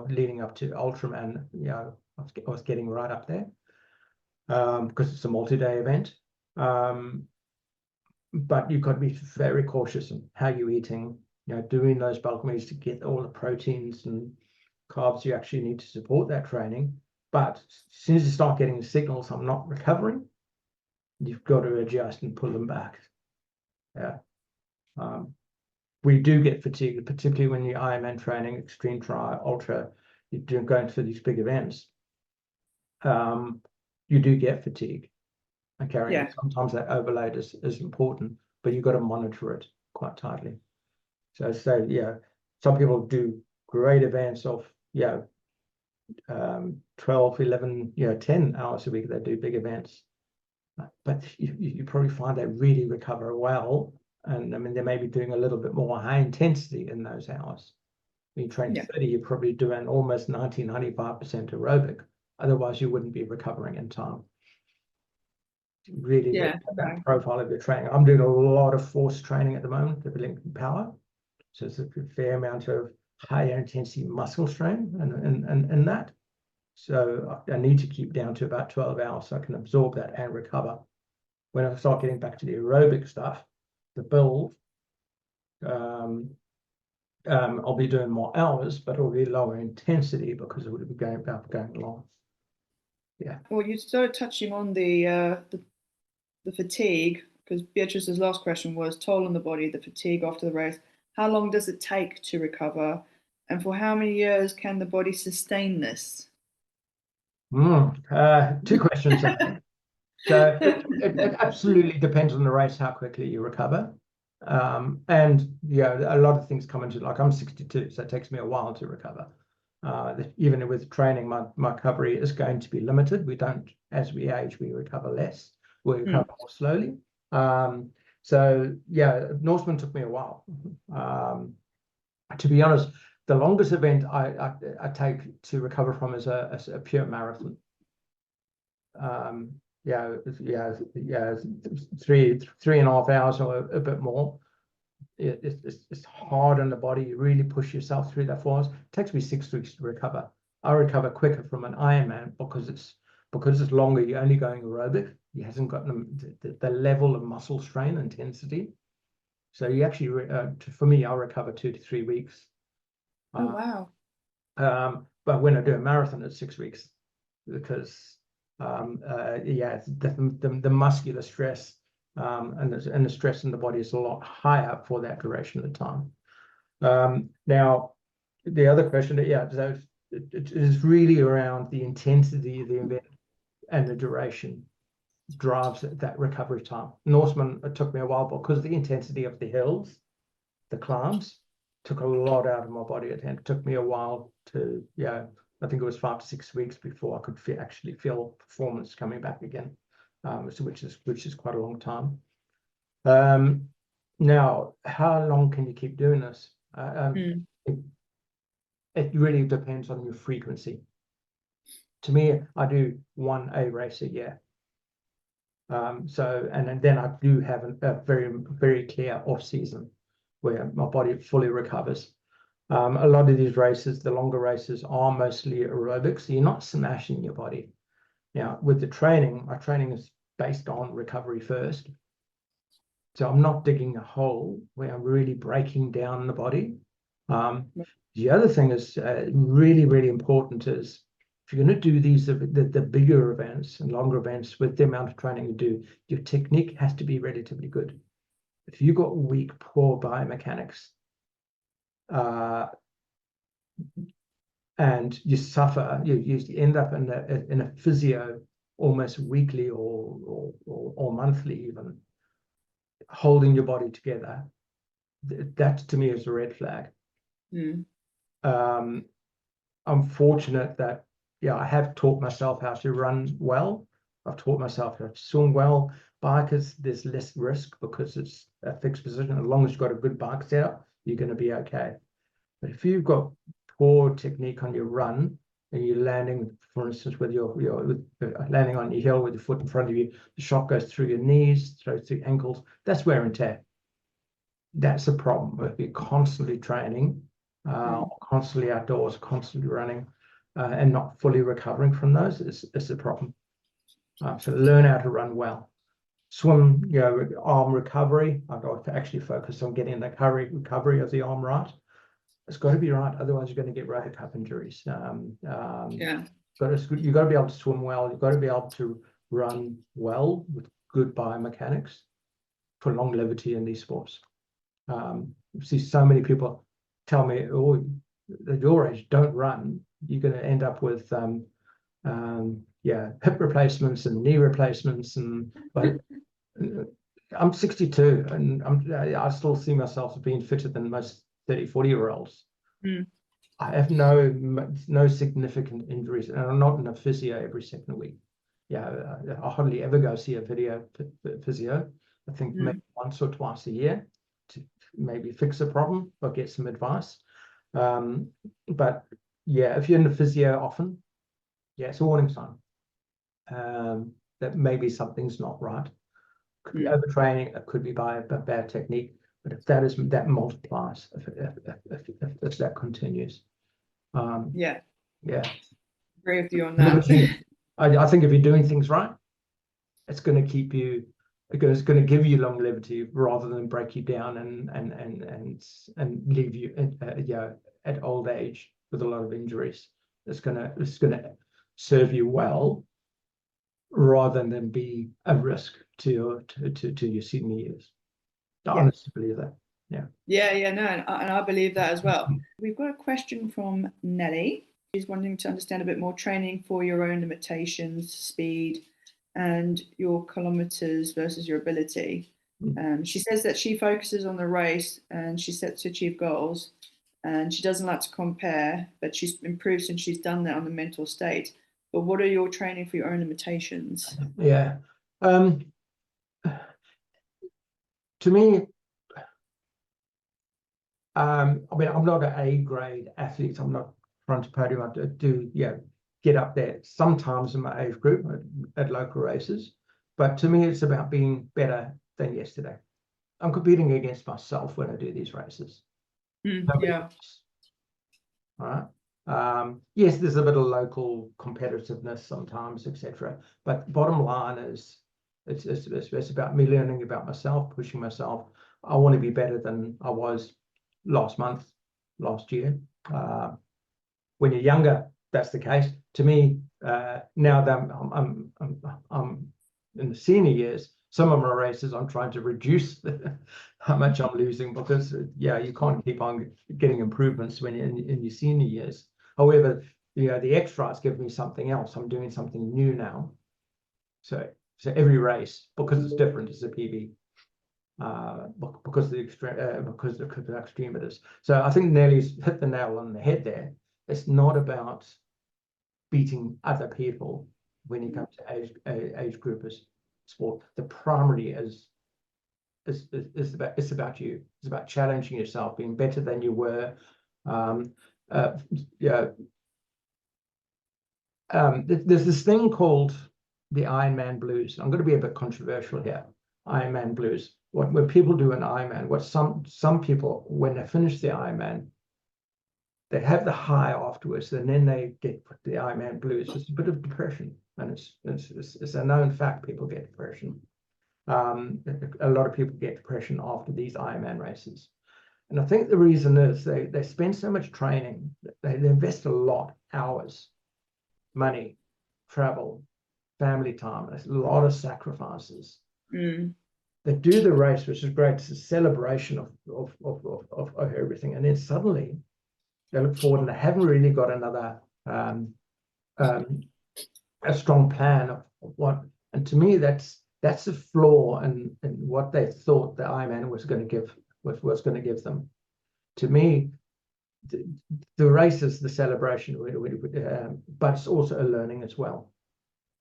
leading up to Ultraman. I was getting right up there because it's a multi-day event. But you've got to be very cautious in how you're eating, doing those bulk meals to get all the proteins and carbs you actually need to support that training. But as soon as you start getting the signals, I'm not recovering, you've got to adjust and pull them back. We do get fatigued, particularly when you're Ironman training, extreme tri, ultra, you're going to these big events. You do get fatigue. Okay, sometimes that overload is important, but you've got to monitor it quite tightly. So some people do great events of 12, 11, 10 hours a week. They do big events, but you probably find they really recover well. And I mean, they may be doing a little bit more high intensity in those hours. When you train 30, you're probably doing almost 95% aerobic. Otherwise, you wouldn't be recovering in time. Really that profile of your training. I'm doing a lot of force training at the moment, the Lincoln Power. So it's a fair amount of higher intensity muscle strain and that. So I need to keep down to about 12 hours so I can absorb that and recover. When I start getting back to the aerobic stuff, the build, I'll be doing more hours, but it'll be lower intensity because it would be going along. Well, you started touching on the fatigue, because Beatrice's last question was toll on the body, the fatigue after the race. How long does it take to recover? And for how many years can the body sustain this? Two questions. So it absolutely depends on the race, how quickly you recover. And a lot of things come into, like, I'm 62, so it takes me a while to recover. Even with training, my recovery is going to be limited. We don't, as we age, we recover less. We recover more slowly. So Norseman took me a while. To be honest, the longest event I take to recover from is a pure marathon. 3.5 hours or a bit more. It's hard on the body. You really push yourself through that 4 hours. It takes me 6 weeks to recover. I recover quicker from an Ironman because it's longer. You're only going aerobic. He hasn't got the level of muscle strain intensity. So you actually, for me, I'll recover 2 to 3 weeks. Oh wow. But when I do a marathon, it's 6 weeks because the muscular stress and the stress in the body is a lot higher for that duration of time. Now, the other question, so it is really around the intensity of the event and the duration drives that recovery time. Norseman, it took me a while because the intensity of the hills, the climbs, took a lot out of my body. It took me a while to, I think it was 5 to 6 weeks before I could actually feel performance coming back again, which is quite a long time. Now, how long can you keep doing this? It really depends on your frequency. To me, I do 1 A race a year. And then I do have a very, very clear off season where my body fully recovers. A lot of these races, the longer races, are mostly aerobic, so you're not smashing your body. Now, with the training, my training is based on recovery first. So I'm not digging a hole where I'm really breaking down the body. The other thing is really, really important is if you're going to do these, the bigger events and longer events with the amount of training you do, your technique has to be relatively good. If you've got weak, poor biomechanics, and you suffer, you end up in a physio almost weekly or monthly even, holding your body together. That to me is a red flag. I'm fortunate that I have taught myself how to run well. I've taught myself how to swim well. Bikers, there's less risk because it's a fixed position. As long as you've got a good bike setup, you're going to be okay. But if you've got poor technique on your run and you're landing, for instance, with landing on your heel with your foot in front of you, the shot goes through your knees, through your ankles, that's wear and tear. That's a problem. If you're constantly training, constantly outdoors, constantly running, and not fully recovering from those, is a problem. So learn how to run well. Swim, arm recovery. I've got to actually focus on getting the recovery of the arm right. It's got to be right, otherwise you're going to get rotor cuff injuries. You've got to be able to swim well. You've got to be able to run well with good biomechanics for longevity in these sports. You see so many people tell me, "Oh, at your age, don't run. You're going to end up with hip replacements and knee replacements." But I'm 62 and I still see myself as being fitter than most 30, 40-year-olds. I have no significant injuries, and I'm not in a physio every second week. I hardly ever go see a physio. I think maybe once or twice a year to maybe fix a problem or get some advice. But if you're in the physio often, it's a warning sign that maybe something's not right. Could be overtraining, it could be by a bad technique. But if that multiplies, if that continues, agree with you on that. I think if you're doing things right, it's going to keep you. It's going to give you longevity rather than break you down and leave you at old age with a lot of injuries. It's going to serve you well rather than be a risk to your senior years. I honestly believe that. Yeah, no, and I believe that as well. We've got a question from Nelly. She's wanting to understand a bit more training for your own limitations, speed, and your kilometers versus your ability. She says that she focuses on the race and she sets to achieve goals, and she doesn't like to compare, but she's improved since she's done that on the mental state. But what are your training for your own limitations? Yeah. To me, I mean, I'm not an A-grade athlete. I'm not front to podium. I do, get up there sometimes in my age group at local races. But to me, it's about being better than yesterday. I'm competing against myself when I do these races. Yeah. All right. Yes, there's a bit of local competitiveness sometimes, etc. But bottom line is, it's about me learning about myself, pushing myself. I want to be better than I was last month, last year. When you're younger, that's the case. To me, now that I'm in the senior years, some of my races I'm trying to reduce how much I'm losing, because you can't keep on getting improvements when you're in your senior years. However, the Xtri has given me something else. I'm doing something new now. So every race, because it's different, it's a PB. Because of the extreme it is. So I think Nelly's hit the nail on the head there. It's not about beating other people when you come to age groupers sport. The primary is about you. It's about challenging yourself, being better than you were. There's this thing called the Ironman blues. I'm going to be a bit controversial here. Ironman blues. When people do an Ironman, what some people, when they finish the Ironman, they have the high afterwards, and then they get the Ironman blues. It's a bit of depression, and it's a known fact. People get depression. A lot of people get depression after these Ironman races, and I think the reason is they spend so much training. They invest a lot, hours, money, travel, family time. There's a lot of sacrifices. They do the race, which is great. It's a celebration of everything, and then suddenly they look forward and they haven't really got another a strong plan of what. And to me, that's a flaw in what they thought the Ironman was going to give them. To me, the race is the celebration, but it's also a learning as well.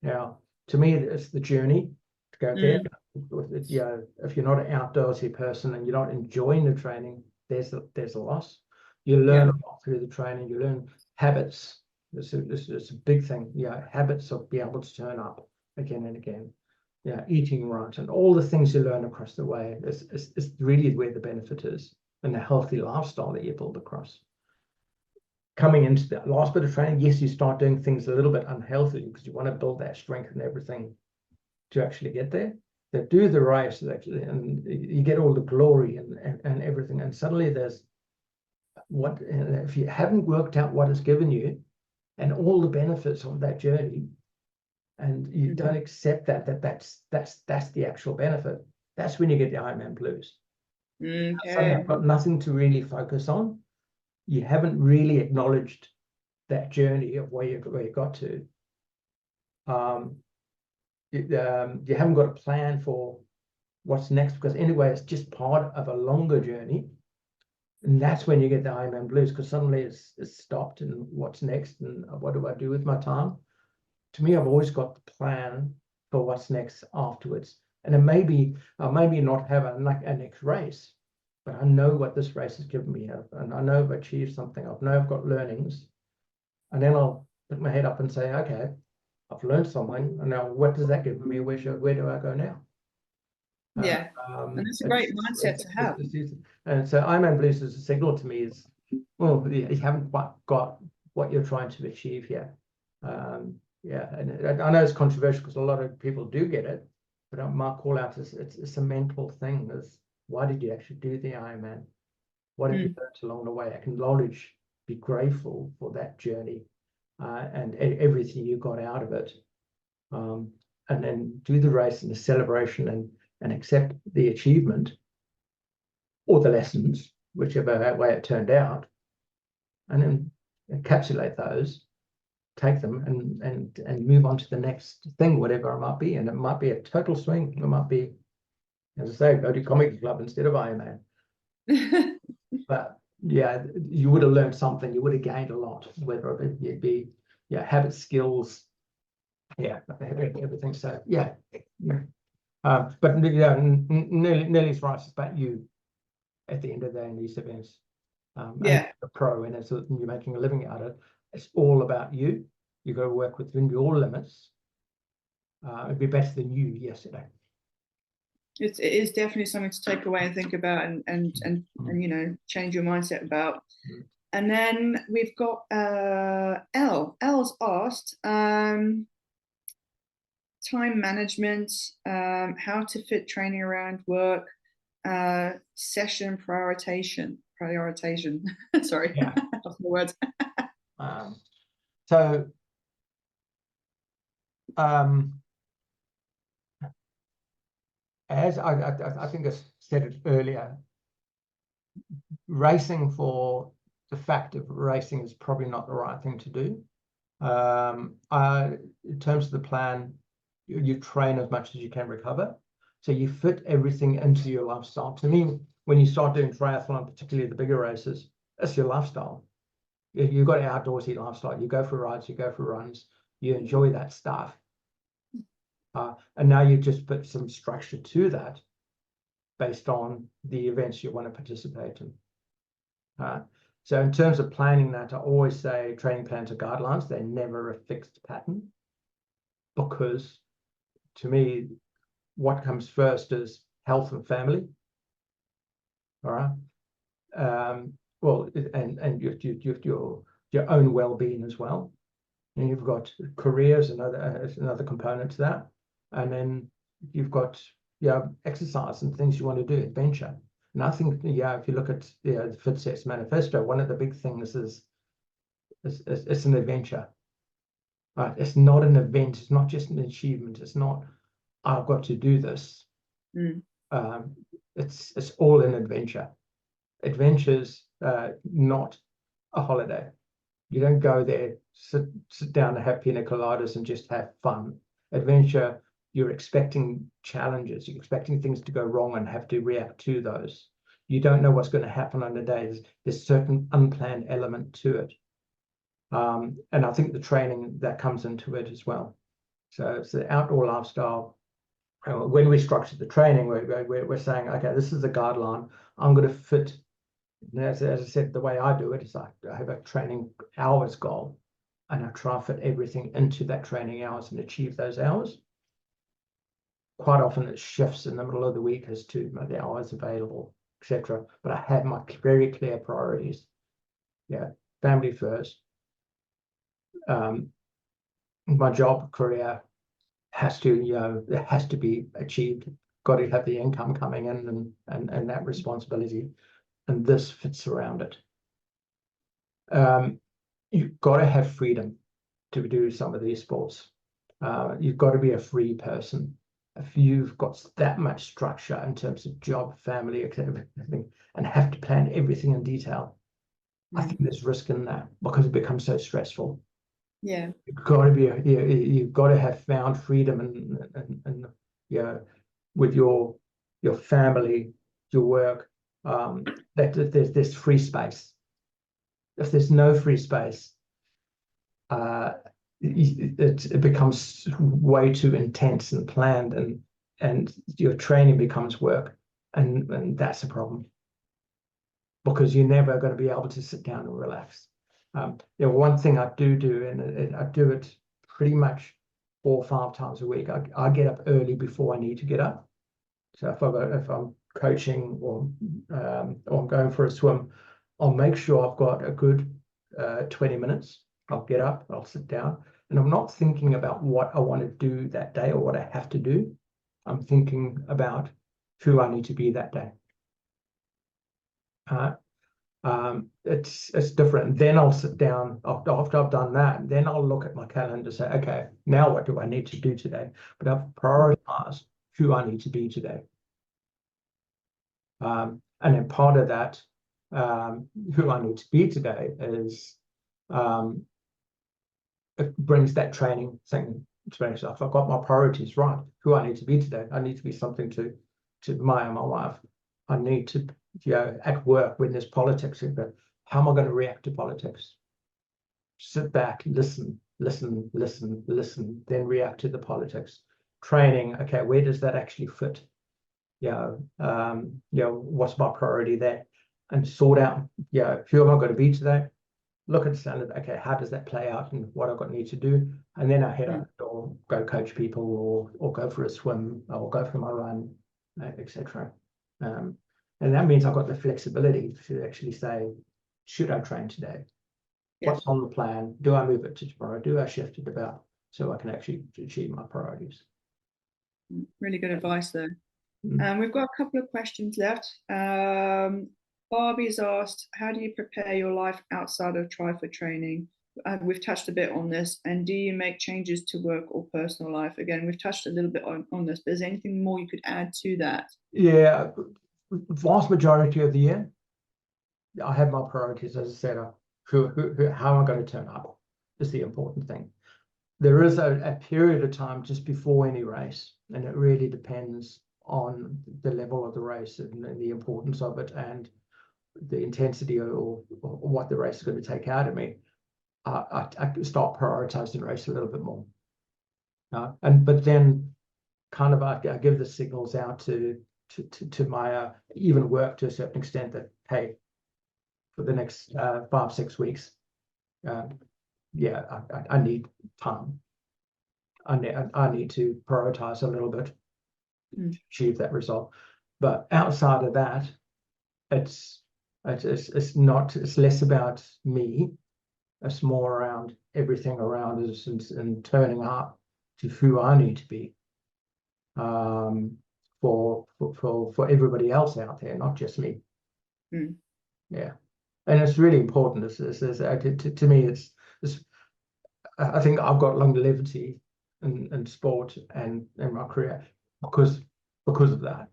Now, to me, it's the journey to go there. If you're not an outdoorsy person and you're not enjoying the training, there's a loss. You learn a lot through the training. You learn habits. It's a big thing. Habits of being able to turn up again and again. Eating right, and all the things you learn across the way is really where the benefit is, and the healthy lifestyle that you build across. Coming into the last bit of training, yes, you start doing things a little bit unhealthy because you want to build that strength and everything to actually get there. They do the race, and you get all the glory and everything, and suddenly there's what if you haven't worked out what it's given you and all the benefits of that journey, and you don't accept that's the actual benefit. That's when you get the Ironman blues. Suddenly I've got nothing to really focus on. You haven't really acknowledged that journey of where you got to. You haven't got a plan for what's next, because anyway, it's just part of a longer journey. And that's when you get the Ironman blues, because suddenly it's stopped, and what's next, and what do I do with my time? To me, I've always got the plan for what's next afterwards. And it maybe not have a next race, but I know what this race has given me, and I know I've achieved something. I know I've got learnings, and then I'll put my head up and say, okay, I've learned something, and now what does that give me? Where do I go now? And that's a great mindset to have. And so Ironman blues is a signal to me is, well, you haven't quite got what you're trying to achieve here. And I know it's controversial because a lot of people do get it, but my call out is it's a mental thing. Is why did you actually do the Ironman? What have you learned along the way? Acknowledge, be grateful for that journey, and everything you got out of it, and then do the race and the celebration and accept the achievement, or the lessons, whichever way it turned out, and then encapsulate those, take them and move on to the next thing, whatever it might be. And it might be a total swing. It might be, as I say, go to comedy club instead of Ironman. But yeah, you would have learned something. You would have gained a lot, whether it be habit, skills, everything. So yeah. But Nelly's right. It's about you at the end of the day in these events. And a pro, and it's you're making a living out of it. It's all about you. You've got to work within your limits. It'd be better than you yesterday. It is definitely something to take away and think about, and you know, change your mindset about. And then we've got Elle's asked time management, how to fit training around work, session prioritization. Sorry, lost my words. As I think I said it earlier, racing for the fact of racing is probably not the right thing to do. In terms of the plan, you train as much as you can recover. So you fit everything into your lifestyle. To me, when you start doing triathlon, particularly the bigger races, it's your lifestyle. You've got an outdoorsy lifestyle. You go for rides, you go for runs, you enjoy that stuff. And now you just put some structure to that based on the events you want to participate in. So in terms of planning that, I always say training plans are guidelines. They're never a fixed pattern, because to me, what comes first is health and family. All right. Well, and your own well-being as well. And you've got careers, another component to that. And then you've got exercise and things you want to do, adventure. And I think if you look at the FitSets manifesto, one of the big things is it's an adventure. Right? It's not an event. It's not just an achievement. It's not I've got to do this. It's all an adventure. Adventure's not a holiday. You don't go there, sit down and have pina coladas and just have fun. Adventure, you're expecting challenges. You're expecting things to go wrong and have to react to those. You don't know what's going to happen on the day. There's certain unplanned element to it. And I think the training that comes into it as well. So it's the outdoor lifestyle. When we structure the training, we're saying, okay, this is a guideline. I'm going to fit, as I said, the way I do it is I have a training hours goal, and I try to fit everything into that training hours and achieve those hours. Quite often it shifts in the middle of the week as to the hours available, etc. But I have my very clear priorities. Family first. My job, career has to, it has to be achieved. Got to have the income coming in and that responsibility, and this fits around it. You've got to have freedom to do some of these sports. You've got to be a free person. If you've got that much structure in terms of job, family, everything, and have to plan everything in detail, I think there's risk in that because it becomes so stressful. Yeah, You've got to be you've got to have found freedom and with your family, your work, that there's free space. If there's no free space, it becomes way too intense and planned, and your training becomes work, and that's a problem, because you're never going to be able to sit down and relax. One thing I do, and I do it pretty much 4 or 5 times a week. I get up early before I need to get up. So if I'm coaching or I'm going for a swim, I'll make sure I've got a good 20 minutes. I'll get up, I'll sit down, and I'm not thinking about what I want to do that day or what I have to do. I'm thinking about who I need to be that day. It's different. Then I'll sit down after I've done that. Then I'll look at my calendar and say, okay, now what do I need to do today? But I've prioritized who I need to be today. And then part of that, who I need to be today is, it brings that training thing to myself. I've got my priorities right. Who I need to be today. I need to be something to Maya, my wife. I need to, at work when there's politics, but how am I going to react to politics? Sit back, listen, then react to the politics. Training, okay, where does that actually fit? What's my priority there? And sort out, who am I going to be today? Look at the standard, okay, how does that play out and what I've got need to do? And then I head out or go coach people or go for a swim or go for my run, etc. And that means I've got the flexibility to actually say, should I train today? What's on the plan? Do I move it to tomorrow? Do I shift it about so I can actually achieve my priorities? Really good advice there. We've got a couple of questions left. Barbie's asked, how do you prepare your life outside of triathlon training? We've touched a bit on this. And do you make changes to work or personal life? Again, we've touched a little bit on this, but is there anything more you could add to that? Yeah, vast majority of the year, I have my priorities, as I said. How am I going to turn up is the important thing. There is a period of time just before any race, and it really depends on the level of the race and the importance of it and the intensity or what the race is going to take out of me. I start prioritizing the race a little bit more. But then kind of I give the signals out to my even work to a certain extent that, hey, for the next 5-6 weeks, I need time. I need to prioritize a little bit to achieve that result. But outside of that, it's less about me. It's more around everything around us and turning up to who I need to be for everybody else out there, not just me. Yeah. And it's really important. To me, it's I think I've got longevity in sport and in my career because of that.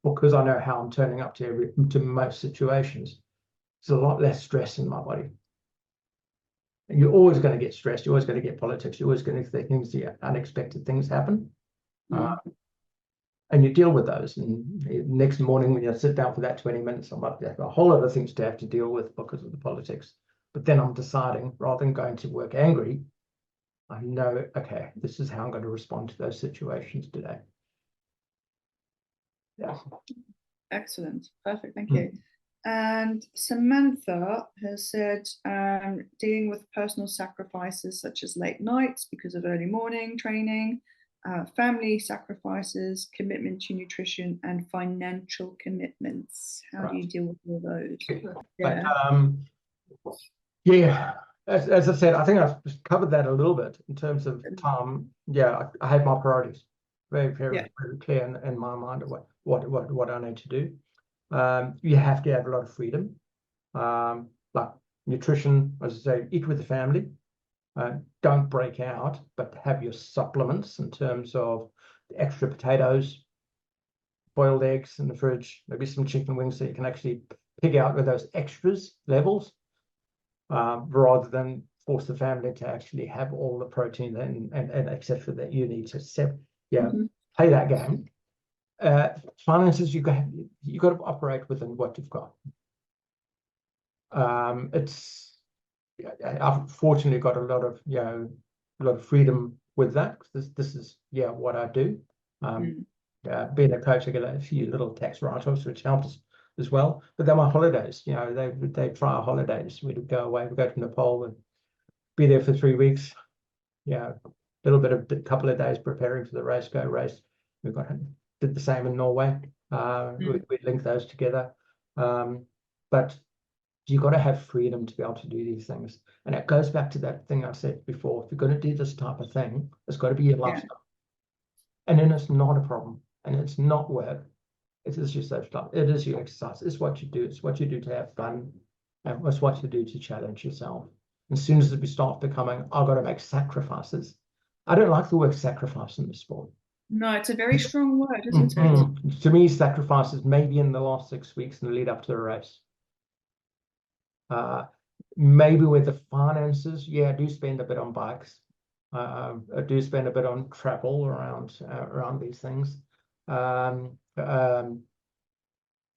Because I know how I'm turning up to most situations. There's a lot less stress in my body. And you're always going to get stressed. You're always going to get politics. You're always going to get things, unexpected things happen. And you deal with those. And next morning, when you sit down for that 20 minutes, I'm like, there's a whole lot of things to have to deal with because of the politics. But then I'm deciding, rather than going to work angry, I know, okay, this is how I'm going to respond to those situations today. Yeah. Excellent. Perfect. Thank you. And Samantha has said, dealing with personal sacrifices such as late nights because of early morning training, family sacrifices, commitment to nutrition, and financial commitments. How do you deal with all those? As I said, I think I've covered that a little bit in terms of time. I have my priorities very very clear in my mind of what I need to do. You have to have a lot of freedom, like nutrition, as I say, eat with the family. Don't break out, but have your supplements in terms of the extra potatoes, boiled eggs in the fridge, maybe some chicken wings so you can actually pick out with those extras levels, rather than force the family to actually have all the protein and etc. that you need to play that game. Finances, you got to operate within what you've got. I've fortunately got a lot of freedom with that. This is what I do. Being a coach, I get a few little tax write-offs which helps as well. But they're my holidays. They try our holidays. We go away. We go to Nepal and be there for 3 weeks. A couple of days preparing for the race. Go race. Did the same in Norway. We link those together. But you've got to have freedom to be able to do these things. And it goes back to that thing I said before. If you're going to do this type of thing, it's got to be your lifestyle. And then it's not a problem. And it's not work. It is your social life. It is your exercise. It's what you do. It's what you do to have fun. And it's what you do to challenge yourself. As soon as we start becoming, I've got to make sacrifices. I don't like the word sacrifice in the sport. No, it's a very strong word, isn't it? To me, sacrifices maybe in the last 6 weeks in the lead up to the race. Maybe with the finances, yeah, I do spend a bit on bikes. I do spend a bit on travel around these things. But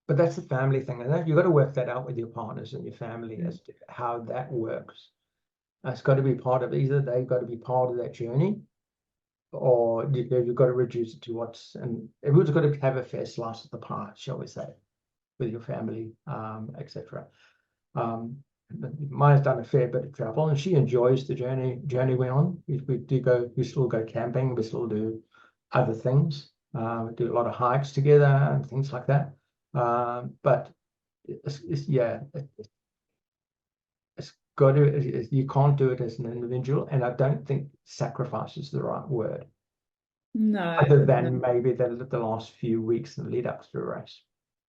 that's the family thing, and you've got to work that out with your partners and your family as to how that works. It's got to be part of either they've got to be part of that journey, or you've got to reduce it to what's, and everyone's got to have a fair slice of the pie, shall we say, with your family, etc. Maya's done a fair bit of travel, and she enjoys the journey we're on. We still go camping, we still do other things. We do a lot of hikes together and things like that. But it's got to, you can't do it as an individual, and I don't think sacrifice is the right word. No. Other than maybe the last few weeks in the lead up to the race.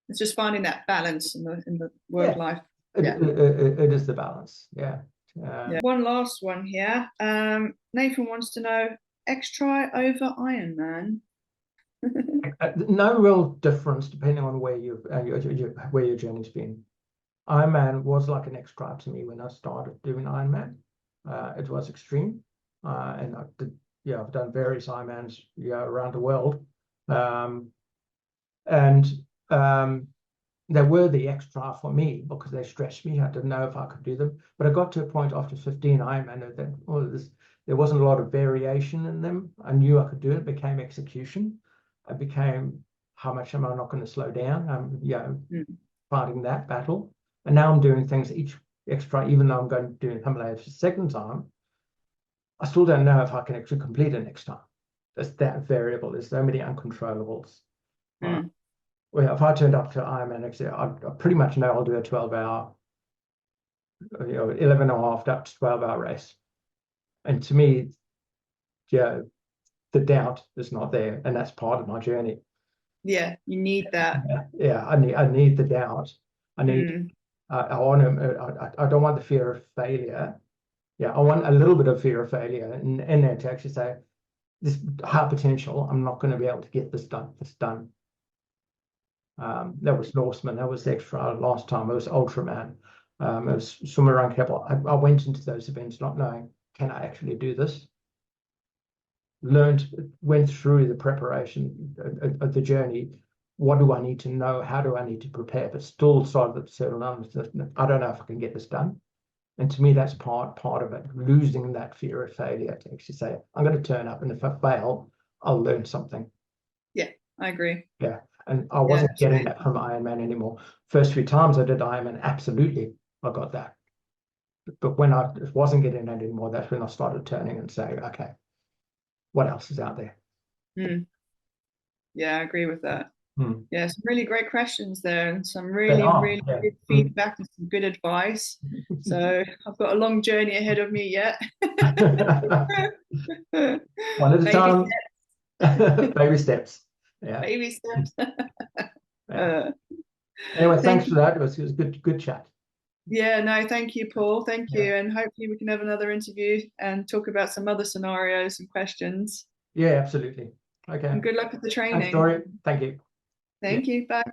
It's just finding that balance in the work life. It is the balance. Yeah. One last one here. Nathan wants to know Xtri over Ironman. No real difference depending on where where your journey's been. Ironman was like an Xtri to me when I started doing Ironman. It was extreme, and I've done various Ironmans around the world, they were the Xtri for me because they stretched me. I didn't know if I could do them, but I got to a point after 15 Ironman that there wasn't a lot of variation in them. I knew I could do it. It became execution. It became how much am I not going to slow down? Fighting that battle. And now I'm doing things each Xtri, even though I'm going to do Himalayas for the second time, I still don't know if I can actually complete it next time. It's that variable. There's so many uncontrollables. Well, if I turned up to Ironman next year, I pretty much know I'll do a 12-hour, 11 and a half up to 12-hour race. And to me, the doubt is not there, and that's part of my journey. Yeah, you need that. Yeah, I need the doubt. I need. I want to. I don't want the fear of failure. Yeah, I want a little bit of fear of failure in there to actually say, this high potential. I'm not going to be able to get this done. That was Norseman. That was Xtri last time. It was Ultraman. It was somewhere around Nepal. I went into those events not knowing, can I actually do this? Went through the preparation of the journey. What do I need to know? How do I need to prepare? But still started at certain numbers. I don't know if I can get this done. And to me, that's part of it. Losing that fear of failure to actually say, I'm going to turn up, and if I fail, I'll learn something. Yeah, I agree. Yeah. And I wasn't getting that from Ironman anymore. First few times I did Ironman, absolutely, I got that. But when I wasn't getting that anymore, that's when I started turning and saying, okay, what else is out there? Yeah, I agree with that. Yeah, some really great questions there, and some really good feedback and some good advice. So I've got a long journey ahead of me yet. One at a time. Baby steps. Yeah. Baby steps. Anyway, thanks for that. It was a good chat. Yeah, no, thank you, Paul. Thank you. And hopefully we can have another interview and talk about some other scenarios and questions. Yeah, absolutely. Okay. And good luck with the training. Thanks, Dory. Thank you. Thank you. Bye.